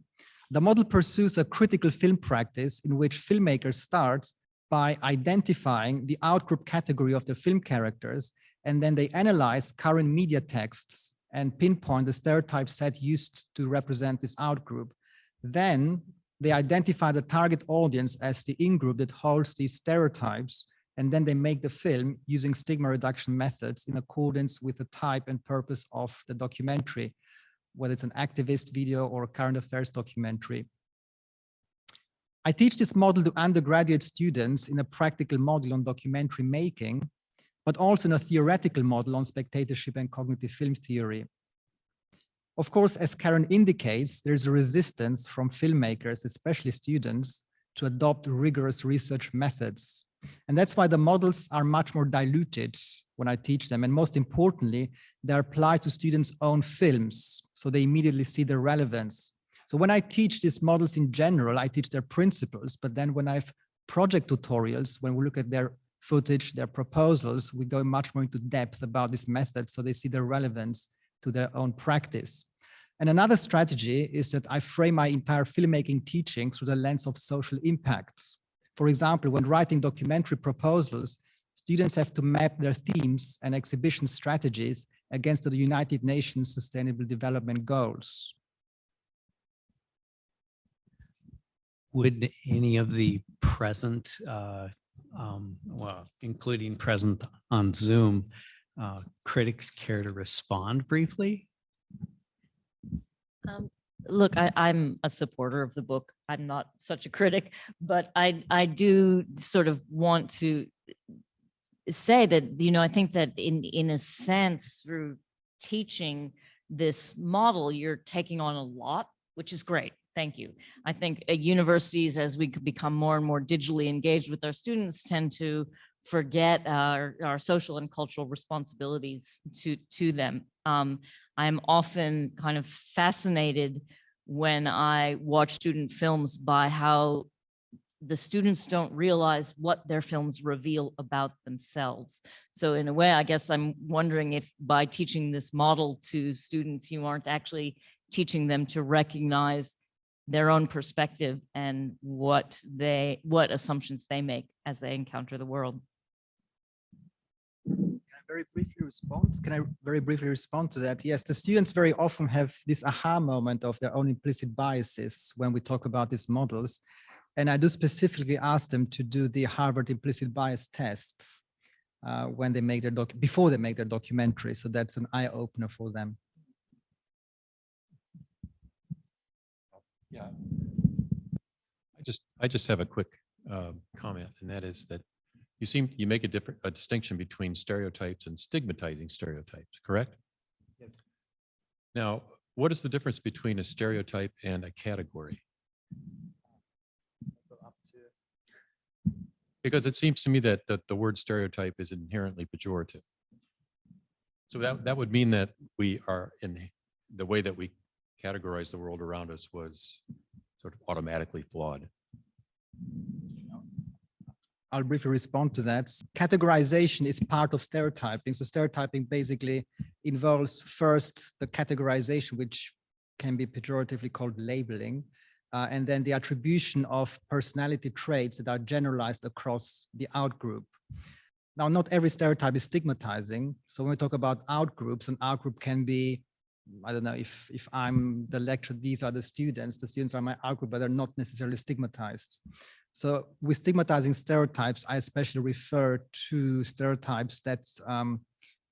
The model pursues a critical film practice in which filmmakers start by identifying the outgroup category of the film characters, and then they analyze current media texts and pinpoint the stereotype set used to represent this outgroup. Then they identify the target audience as the in-group that holds these stereotypes, and then they make the film using stigma reduction methods in accordance with the type and purpose of the documentary, whether it's an activist video or a current affairs documentary. I teach this model to undergraduate students in a practical model on documentary making, but also in a theoretical model on spectatorship and cognitive film theory. Of course, as Karen indicates, there's a resistance from filmmakers, especially students, to adopt rigorous research methods. And that's why the models are much more diluted when I teach them. And most importantly, they apply to students' own films, so they immediately see the relevance. So when I teach these models in general, I teach their principles, but then when I have project tutorials, when we look at their footage, their proposals, we go much more into depth about this method, so they see the relevance to their own practice. And another strategy is that I frame my entire filmmaking teaching through the lens of social impacts. For example, when writing documentary proposals, students have to map their themes and exhibition strategies against the United Nations Sustainable Development Goals. Would any of the present, well, including present on Zoom, critics care to respond briefly? Look, I'm a supporter of the book. I'm not such a critic, but I do sort of want to say that, you know, I think that in a sense, through teaching this model, you're taking on a lot, which is great. Thank you. I think universities, as we become more and more digitally engaged with our students, tend to forget our social and cultural responsibilities to them. I'm often kind of fascinated when I watch student films by how the students don't realize what their films reveal about themselves. So in a way, I guess I'm wondering if by teaching this model to students, you aren't actually teaching them to recognize their own perspective and what assumptions they make as they encounter the world. Can I very briefly respond to that? Yes, the students very often have this aha moment of their own implicit biases when we talk about these models. And I do specifically ask them to do the Harvard implicit bias tests when they make their before they make their documentary. So that's an eye opener for them. Yeah, I just have a quick comment, and that is that you make a distinction between stereotypes and stigmatizing stereotypes, correct? Yes. Now, what is the difference between a stereotype and a category? Because it seems to me that the word stereotype is inherently pejorative. So that would mean that we are in the way that we categorize the world around us was sort of automatically flawed. I'll briefly respond to that. Categorization is part of stereotyping. So stereotyping basically involves first the categorization, which can be pejoratively called labeling, and then the attribution of personality traits that are generalized across the outgroup. Now, not every stereotype is stigmatizing. So when we talk about outgroups, an outgroup can be, I don't know, if I'm the lecturer, these are the students are my outgroup, but they're not necessarily stigmatized. So with stigmatizing stereotypes, I especially refer to stereotypes that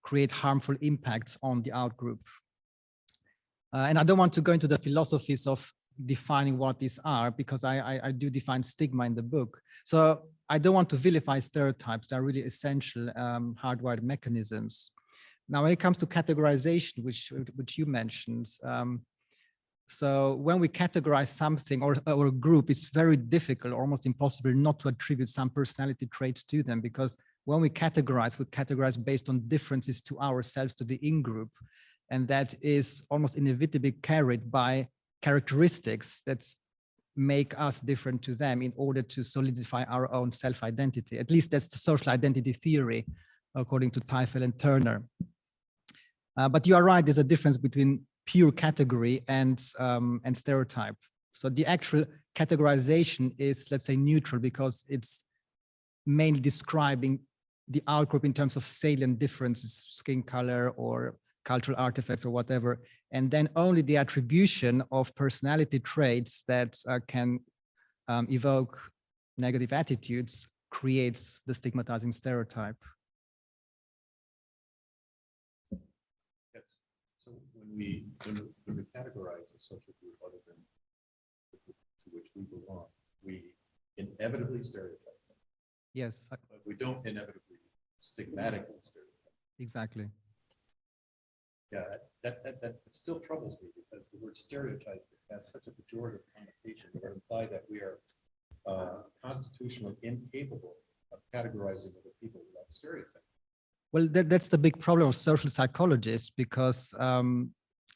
create harmful impacts on the outgroup. And I don't want to go into the philosophies of defining what these are, because I do define stigma in the book. So I don't want to vilify stereotypes. They're really essential hardwired mechanisms. Now, when it comes to categorization, which you mentioned, so when we categorize something or a group, it's very difficult, almost impossible not to attribute some personality traits to them, because when we categorize based on differences to ourselves, to the in-group, and that is almost inevitably carried by characteristics that make us different to them in order to solidify our own self-identity. At least that's the social identity theory, according to Teifel and Turner. But you are right, there's a difference between pure category and stereotype. So the actual categorization is, let's say, neutral, because it's mainly describing the outgroup in terms of salient differences, skin color or cultural artifacts or whatever, and then only the attribution of personality traits that can evoke negative attitudes creates the stigmatizing stereotype. Yes. So when we categorize a social group other than the group to which we belong, we inevitably stereotype them, Yes, but we don't inevitably stigmatically stereotype. exactly. Yeah, that still troubles me because the word stereotype has such a pejorative connotation that would imply that we are constitutionally incapable of categorizing other people without stereotyping. Well, that's the big problem of social psychologists, because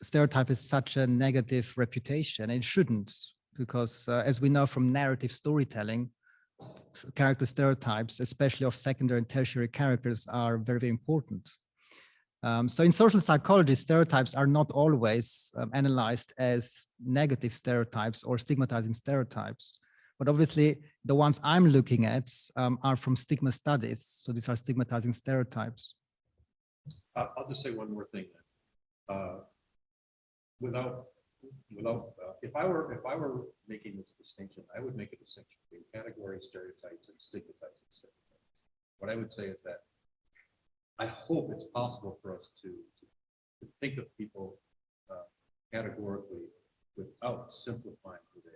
stereotype is such a negative reputation. It shouldn't, because as we know from narrative storytelling, character stereotypes, especially of secondary and tertiary characters, are very, very important. So in social psychology, stereotypes are not always analyzed as negative stereotypes or stigmatizing stereotypes. But obviously, the ones I'm looking at are from stigma studies. So these are stigmatizing stereotypes. I'll just say one more thing then. If I were making this distinction, I would make a distinction between category stereotypes and stigmatizing stereotypes. What I would say is that I hope it's possible for us to think of people categorically without simplifying who they are.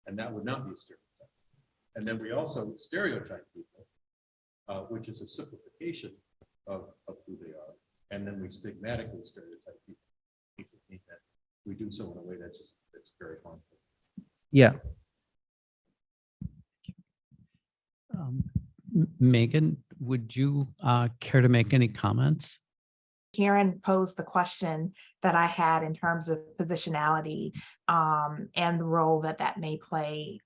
And that would not be a stereotype. And then we also stereotype people, which is a simplification of who they are. And then we stigmatically stereotype people. People think that we do so in a way that's very harmful. Yeah. Megan, would you care to make any comments? Karen posed the question that I had in terms of positionality and the role that may play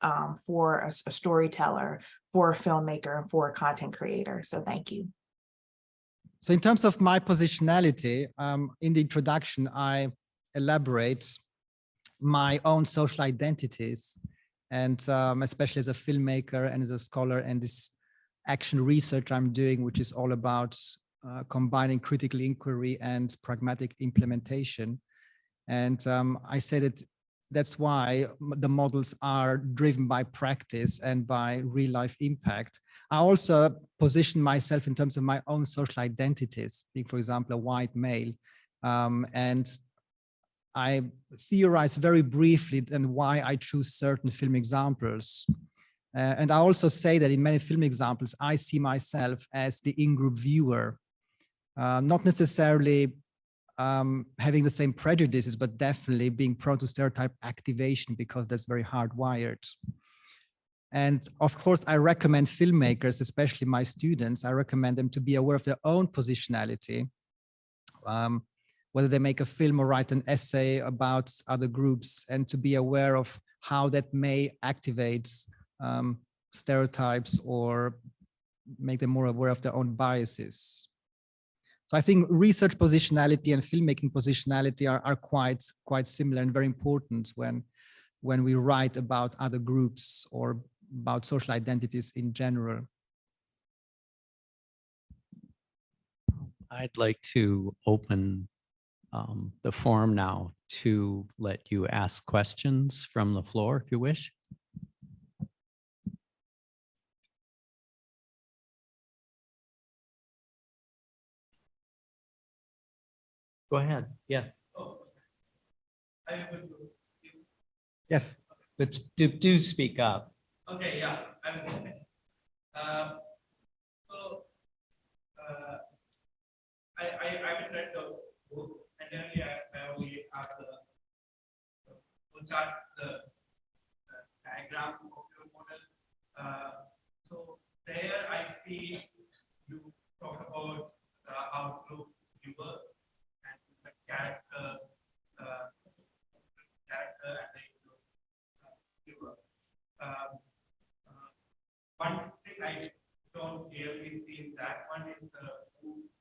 for a storyteller, for a filmmaker, and for a content creator. So thank you. So in terms of my positionality, in the introduction, I elaborate my own social identities, and especially as a filmmaker and as a scholar, and this action research I'm doing, which is all about combining critical inquiry and pragmatic implementation. And I say that's why the models are driven by practice and by real life impact. I also position myself in terms of my own social identities, being, for example, a white male. And I theorize very briefly and why I choose certain film examples. And I also say that in many film examples, I see myself as the in-group viewer, not necessarily having the same prejudices, but definitely being prone to stereotype activation because that's very hardwired. And of course, I recommend filmmakers, especially my students, I recommend them to be aware of their own positionality, whether they make a film or write an essay about other groups, and to be aware of how that may activate stereotypes or make them more aware of their own biases. So I think research positionality and filmmaking positionality are quite similar and very important when we write about other groups or about social identities in general. I'd like to open the forum now to let you ask questions from the floor if you wish. Go ahead. Yes. Yes. But do speak up. Okay, yeah, I'm okay. I haven't read the book, and then I only have the chart, the diagram of your model. So there I see you talk about the outlook viewer and the character and the viewer. One thing I don't really see in that one is the who's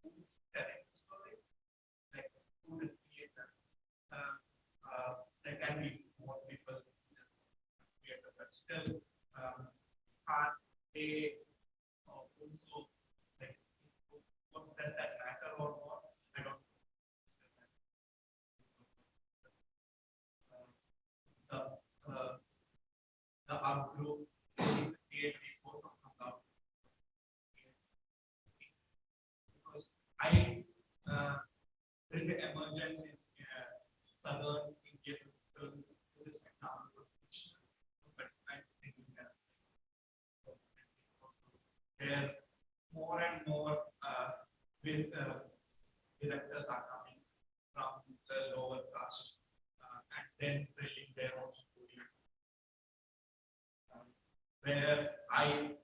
telling the story, like who the creator. There can be more people in the creator, but still, are they also like what does that matter or not? I don't. The I there is an emergence in southern India. This is example, but I think there more and more with directors are coming from the lower caste and then bringing their own story. Where I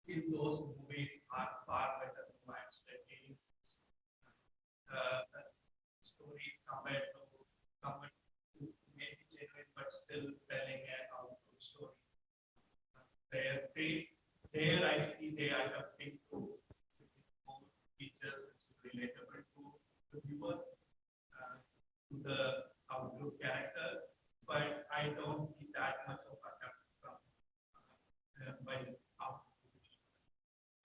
feel those movies are far better than my studying. Stories compared to someone who may be genuine but still telling an output story. There I see they are adapting to more features which is relatable to the viewer, to the outlook character, but I don't see that much of a depth from by output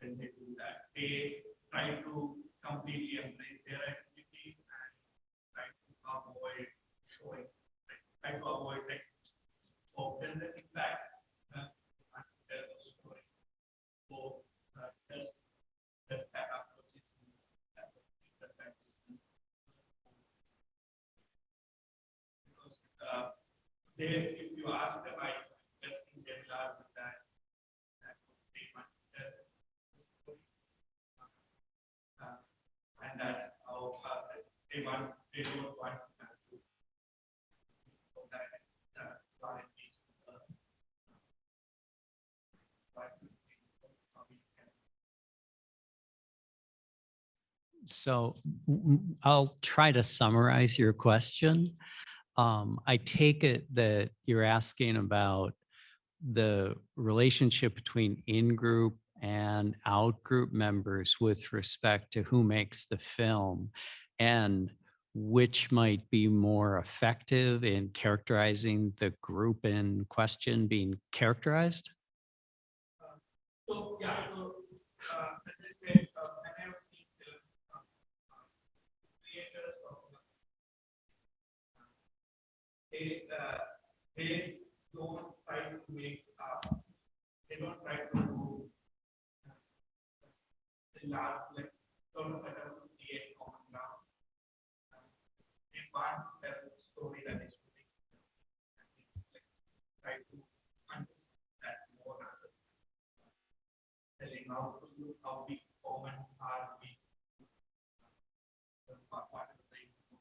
when they do that. They try to completely embrace their identity and try to avoid showing, try to avoid like often the impact and tell the story. So there's that approach is because they, if you ask them, I just think they will argue that they want to tell the story. And that's how they don't want to so that quality So I'll try to summarize your question. I take it that you're asking about the relationship between in-group and out-group members with respect to who makes the film and which might be more effective in characterizing the group in question being characterized? so yeah, so as I said, when I have seen the creators of they don't try to make they don't try to do the large like don't try to create common ground. They want to tell a story that is unique. Like, try to understand that more rather than telling how to do how we common are we whatever they do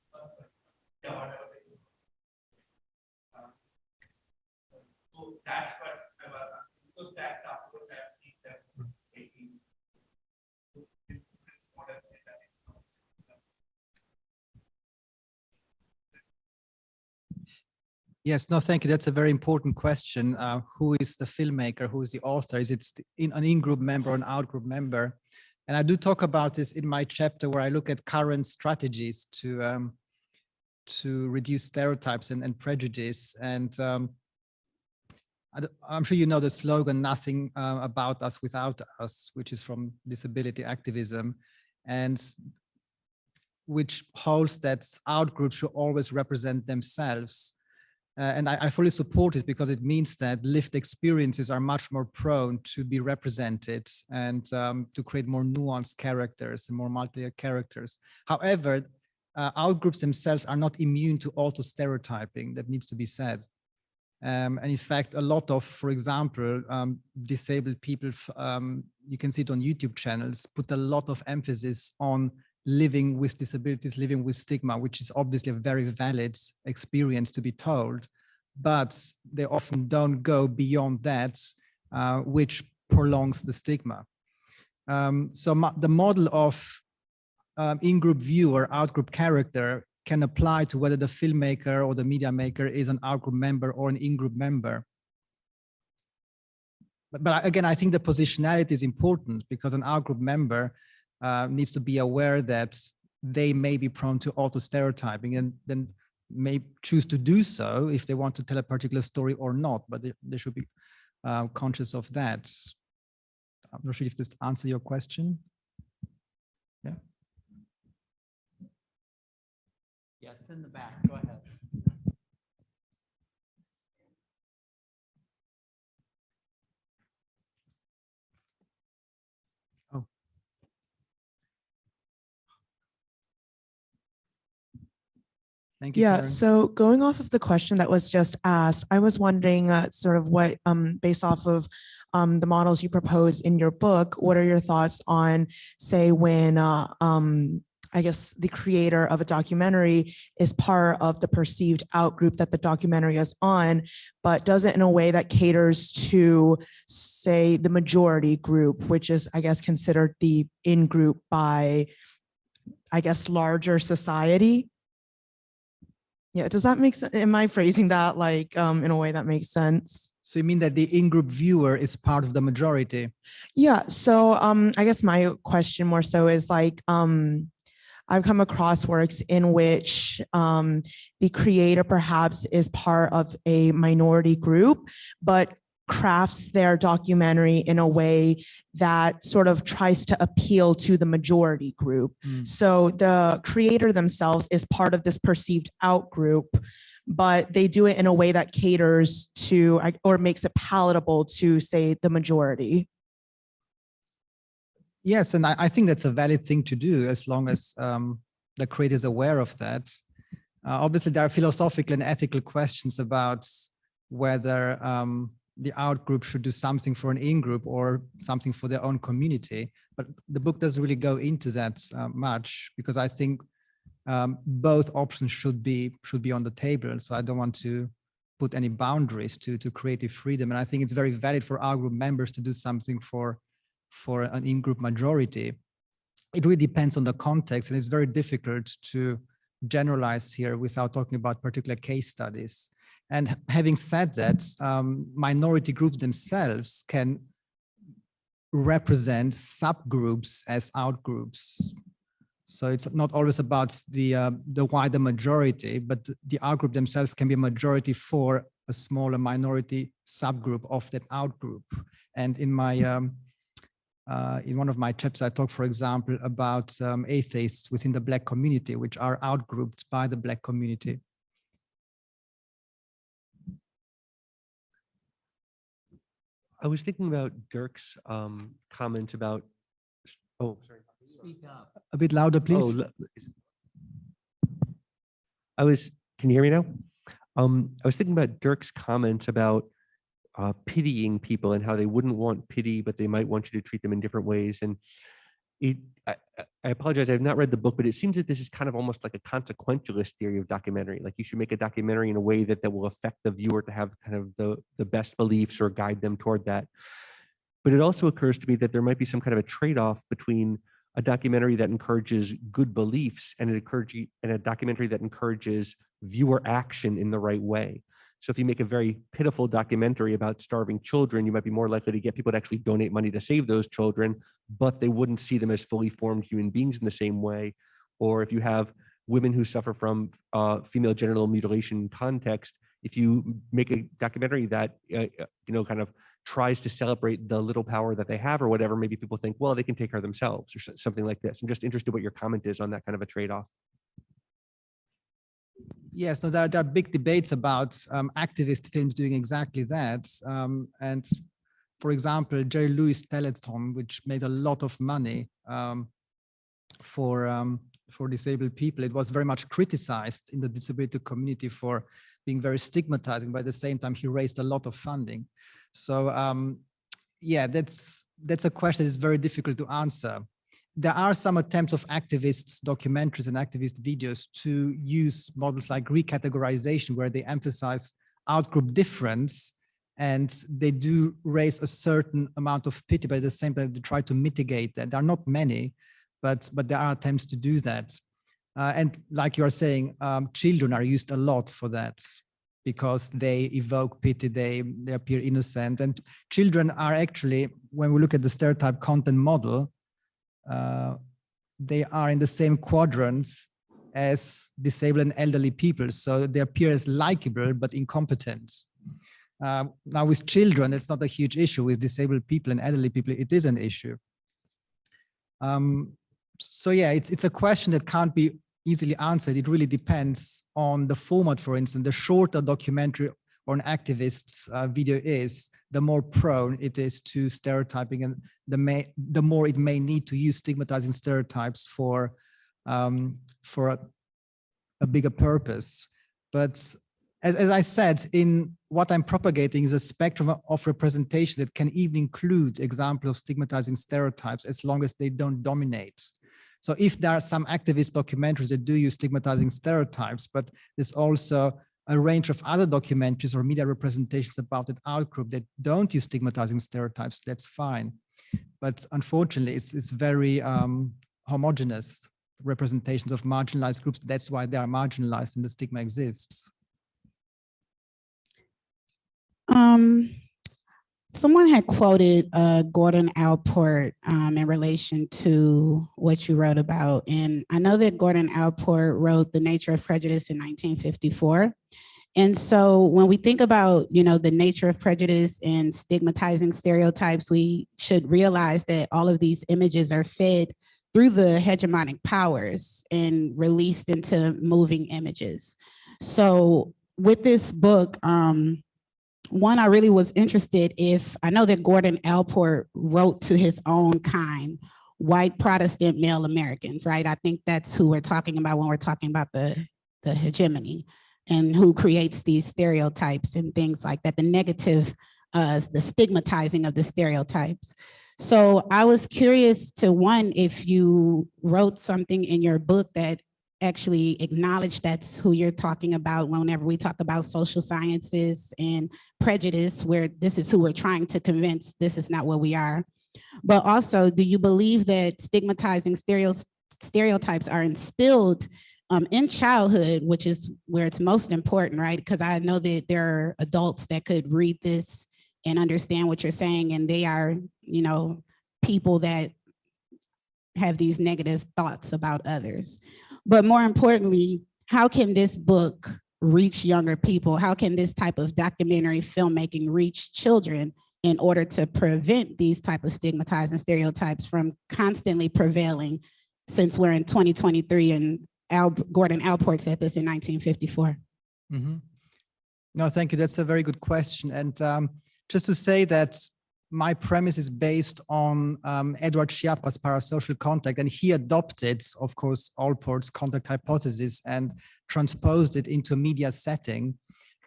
yeah whatever they do. So that's what I was asking because that's the approach I've seen them taking. Yes, no, thank you. That's a very important question. Who is the filmmaker? Who is the author? Is it an in-group member or an out-group member? And I do talk about this in my chapter where I look at current strategies to reduce stereotypes and prejudice. And I'm sure you know the slogan, nothing about us without us, which is from disability activism, and which holds that out-groups should always represent themselves. And I fully support it because it means that lived experiences are much more prone to be represented and to create more nuanced characters and more multi-layered characters. However, out-groups themselves are not immune to auto stereotyping. That needs to be said. And in fact, a lot of, for example, disabled people, you can see it on YouTube channels, put a lot of emphasis on living with disabilities, living with stigma, which is obviously a very valid experience to be told, but they often don't go beyond that, which prolongs the stigma. So the model of in-group view or out-group character can apply to whether the filmmaker or the media maker is an out-group member or an in-group member. But again, I think the positionality is important because an out-group member needs to be aware that they may be prone to auto stereotyping and then may choose to do so if they want to tell a particular story or not, but they should be conscious of that. I'm not sure if this answers your question. Yeah. Yes, in the back, go ahead. Oh. Thank you, Yeah, Karen. so going off of the question that was just asked, I was wondering sort of what, based off of the models you propose in your book, what are your thoughts on, say, when I guess the creator of a documentary is part of the perceived outgroup that the documentary is on, but does it in a way that caters to, say, the majority group, which is, I guess, considered the in-group by, I guess, larger society? Yeah, does that make sense? Am I phrasing that like in a way that makes sense? So you mean that the in-group viewer is part of the majority? Yeah, so I guess my question more so is like I've come across works in which the creator perhaps is part of a minority group, but crafts their documentary in a way that sort of tries to appeal to the majority group. So the creator themselves is part of this perceived out group, but they do it in a way that caters to or makes it palatable to, say, the majority. Yes, and I think that's a valid thing to do as long as the creator is aware of that. Obviously, there are philosophical and ethical questions about whether the out group should do something for an in group or something for their own community. But the book doesn't really go into that much, because I think both options should be on the table. So I don't want to put any boundaries to creative freedom. And I think it's very valid for our group members to do something for an in-group majority. It really depends on the context, and it's very difficult to generalize here without talking about particular case studies. And having said that, minority groups themselves can represent subgroups as outgroups. So it's not always about the wider majority, but the outgroup themselves can be a majority for a smaller minority subgroup of that outgroup. And in my in one of my chapters, I talk, for example, about atheists within the Black community, which are outgrouped by the Black community. I was thinking about Dirk's comment about, oh, sorry. Speak up. A bit louder, please. Can you hear me now? I was thinking about Dirk's comments about pitying people and how they wouldn't want pity, but they might want you to treat them in different ways. And I apologize, I have not read the book, but it seems that this is kind of almost like a consequentialist theory of documentary. Like you should make a documentary in a way that will affect the viewer to have kind of the best beliefs or guide them toward that. But it also occurs to me that there might be some kind of a trade-off between a documentary that encourages good beliefs and a documentary that encourages viewer action in the right way. So if you make a very pitiful documentary about starving children, you might be more likely to get people to actually donate money to save those children, but they wouldn't see them as fully formed human beings in the same way. Or if you have women who suffer from female genital mutilation context, if you make a documentary that kind of tries to celebrate the little power that they have or whatever, maybe people think, well, they can take care of themselves or something like this. I'm just interested what your comment is on that kind of a trade-off. Yes, no, there are big debates about activist films doing exactly that. And for example, Jerry Lewis' Telethon, which made a lot of money for disabled people, it was very much criticized in the disability community for being very stigmatizing, but at the same time, he raised a lot of funding. So yeah, that's a question that is very difficult to answer. There are some attempts of activists, documentaries and activist videos to use models like recategorization, where they emphasize outgroup difference, and they do raise a certain amount of pity, but at the same time, they try to mitigate that. There are not many, but there are attempts to do that. And like you are saying, children are used a lot for that because they evoke pity, they appear innocent. And children are actually, when we look at the stereotype content model, they are in the same quadrant as disabled and elderly people. So they appear as likable, but incompetent. Now with children, it's not a huge issue. With disabled people and elderly people, it is an issue. So yeah, it's a question that can't be easily answered. It really depends on the format. For instance, the shorter documentary or an activist's video is, the more prone it is to stereotyping, and the more it may need to use stigmatizing stereotypes for a a bigger purpose. But as I said, in what I'm propagating is a spectrum of representation that can even include examples of stigmatizing stereotypes as long as they don't dominate. So if there are some activist documentaries that do use stigmatizing stereotypes, but there's also a range of other documentaries or media representations about an outgroup that don't use stigmatizing stereotypes, that's fine. But unfortunately, it's very homogeneous representations of marginalized groups. That's why they are marginalized and the stigma exists. Someone had quoted Gordon Allport in relation to what you wrote about. And I know that Gordon Allport wrote The Nature of Prejudice in 1954. And so when we think about, the nature of prejudice and stigmatizing stereotypes, we should realize that all of these images are fed through the hegemonic powers and released into moving images. So with this book, one, I really was interested if, I know that Gordon Allport wrote to his own kind, white Protestant male Americans, right? I think that's who we're talking about when we're talking about the hegemony and who creates these stereotypes and things like that, the negative, the stigmatizing of the stereotypes. So I was curious to, one, if you wrote something in your book that actually acknowledge that's who you're talking about whenever we talk about social sciences and prejudice, where this is who we're trying to convince this is not what we are. But also, do you believe that stigmatizing stereotypes are instilled in childhood, which is where it's most important, right? Because I know that there are adults that could read this and understand what you're saying, and they are, people that have these negative thoughts about others. But more importantly, how can this book reach younger people? How can this type of documentary filmmaking reach children in order to prevent these type of stigmatizing stereotypes from constantly prevailing, since we're in 2023 and Gordon Allport said this in 1954? Mm-hmm. No, thank you. That's a very good question. And just to say that my premise is based on Edward Schiappa's parasocial contact, and he adopted, of course, Allport's contact hypothesis and transposed it into a media setting.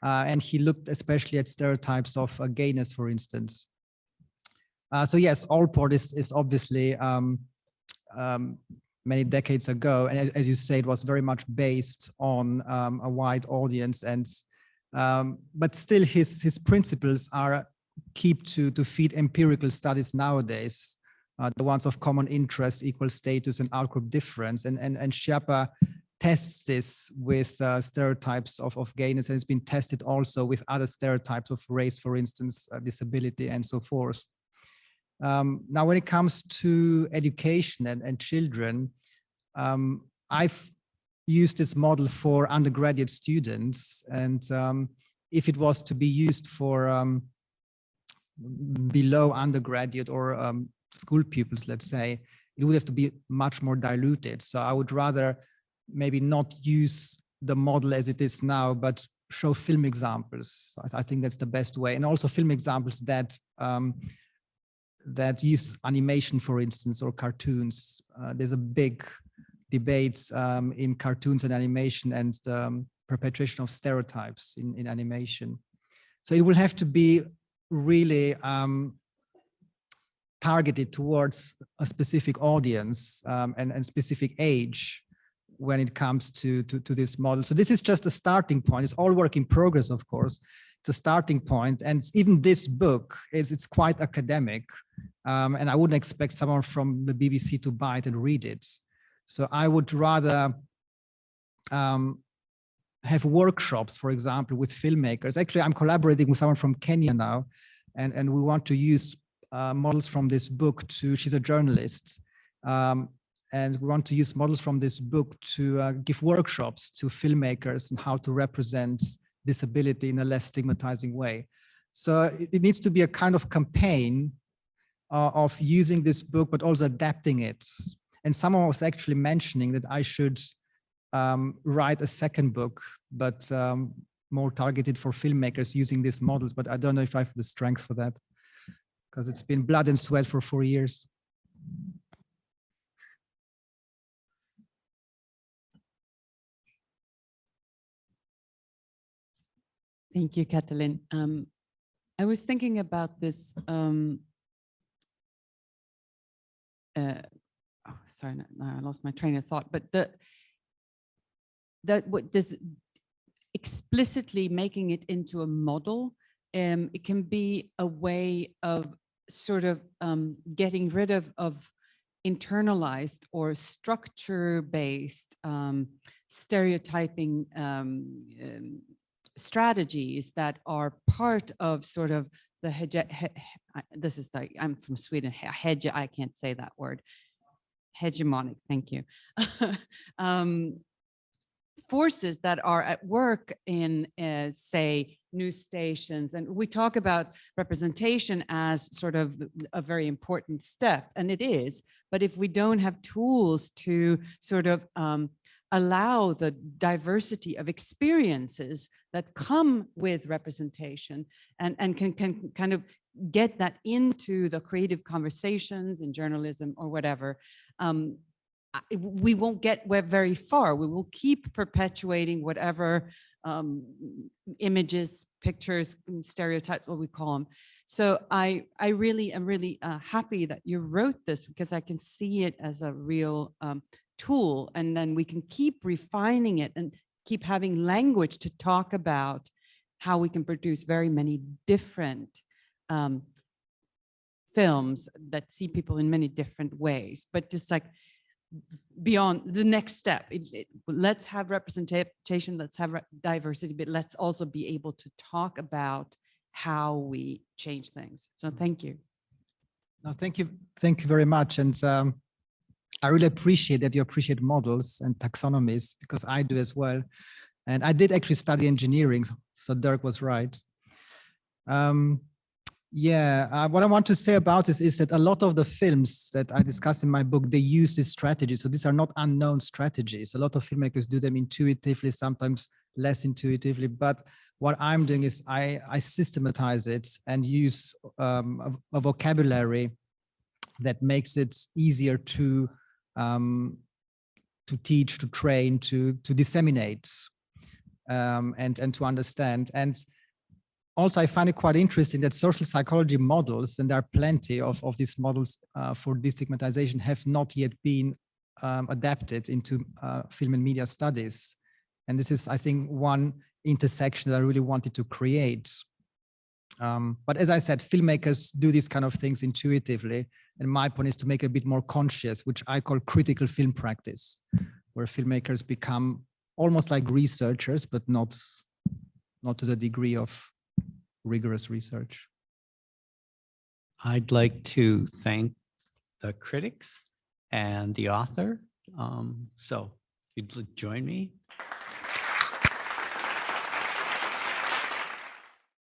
And he looked especially at stereotypes of gayness, for instance. So yes, Allport is obviously many decades ago, and as you say, it was very much based on a wide audience, and but still his principles are keep to feed empirical studies nowadays, the ones of common interest, equal status, and outgroup difference. And Schiappa tests this with stereotypes of gayness, and it's been tested also with other stereotypes of race, for instance, disability, and so forth. Now, when it comes to education and children, I've used this model for undergraduate students, and if it was to be used for below undergraduate or school pupils, let's say, it would have to be much more diluted. So I would rather maybe not use the model as it is now, but show film examples. I think that's the best way. And also film examples that that use animation, for instance, or cartoons. There's a big debate in cartoons and animation and the perpetration of stereotypes in animation. So it will have to be really targeted towards a specific audience and specific age when it comes to this model. So this is just a starting point. It's all work in progress, of course. It's a starting point, and even this book it's quite academic, and I wouldn't expect someone from the BBC to buy it and read it. So I would rather have workshops, for example, with filmmakers. Actually, I'm collaborating with someone from Kenya now, and we want to use models from this book to, she's a journalist, and we want to use models from this book to give workshops to filmmakers on how to represent disability in a less stigmatizing way. So it needs to be a kind of campaign of using this book, but also adapting it. And someone was actually mentioning that I should write a second book, but more targeted for filmmakers using these models. But I don't know if I have the strength for that, because it's been blood and sweat for 4 years. Thank you, Catalin. I was thinking about this. Sorry, I lost my train of thought. But what this explicitly making it into a model, it can be a way of sort of getting rid of internalized or structure-based stereotyping strategies that are part of sort of the this is like, I'm from Sweden, I can't say that word. Hegemonic, thank you. Forces that are at work in, say, news stations. And we talk about representation as sort of a very important step, and it is. But if we don't have tools to sort of allow the diversity of experiences that come with representation and can kind of get that into the creative conversations in journalism or whatever, we won't get very far. We will keep perpetuating whatever images, pictures, stereotypes, what we call them. So I really am really happy that you wrote this, because I can see it as a real tool, and then we can keep refining it and keep having language to talk about how we can produce very many different films that see people in many different ways, but just like beyond the next step, let's have representation, let's have diversity, but let's also be able to talk about how we change things. So thank you. No, thank you very much. And I really appreciate that you appreciate models and taxonomies, because I do as well. And I did actually study engineering, so Dirk was right. What I want to say about this is that a lot of the films that I discuss in my book, they use this strategy. So these are not unknown strategies. A lot of filmmakers do them intuitively, sometimes less intuitively. But what I'm doing is I systematize it and use a vocabulary that makes it easier to teach, to train, to disseminate, and to understand. And also, I find it quite interesting that social psychology models, and there are plenty of these models for destigmatization, have not yet been adapted into film and media studies. And this is, I think, one intersection that I really wanted to create. But as I said, filmmakers do these kind of things intuitively. And my point is to make it a bit more conscious, which I call critical film practice, where filmmakers become almost like researchers, but not to the degree of rigorous research. I'd like to thank the critics and the author. So if you'd join me.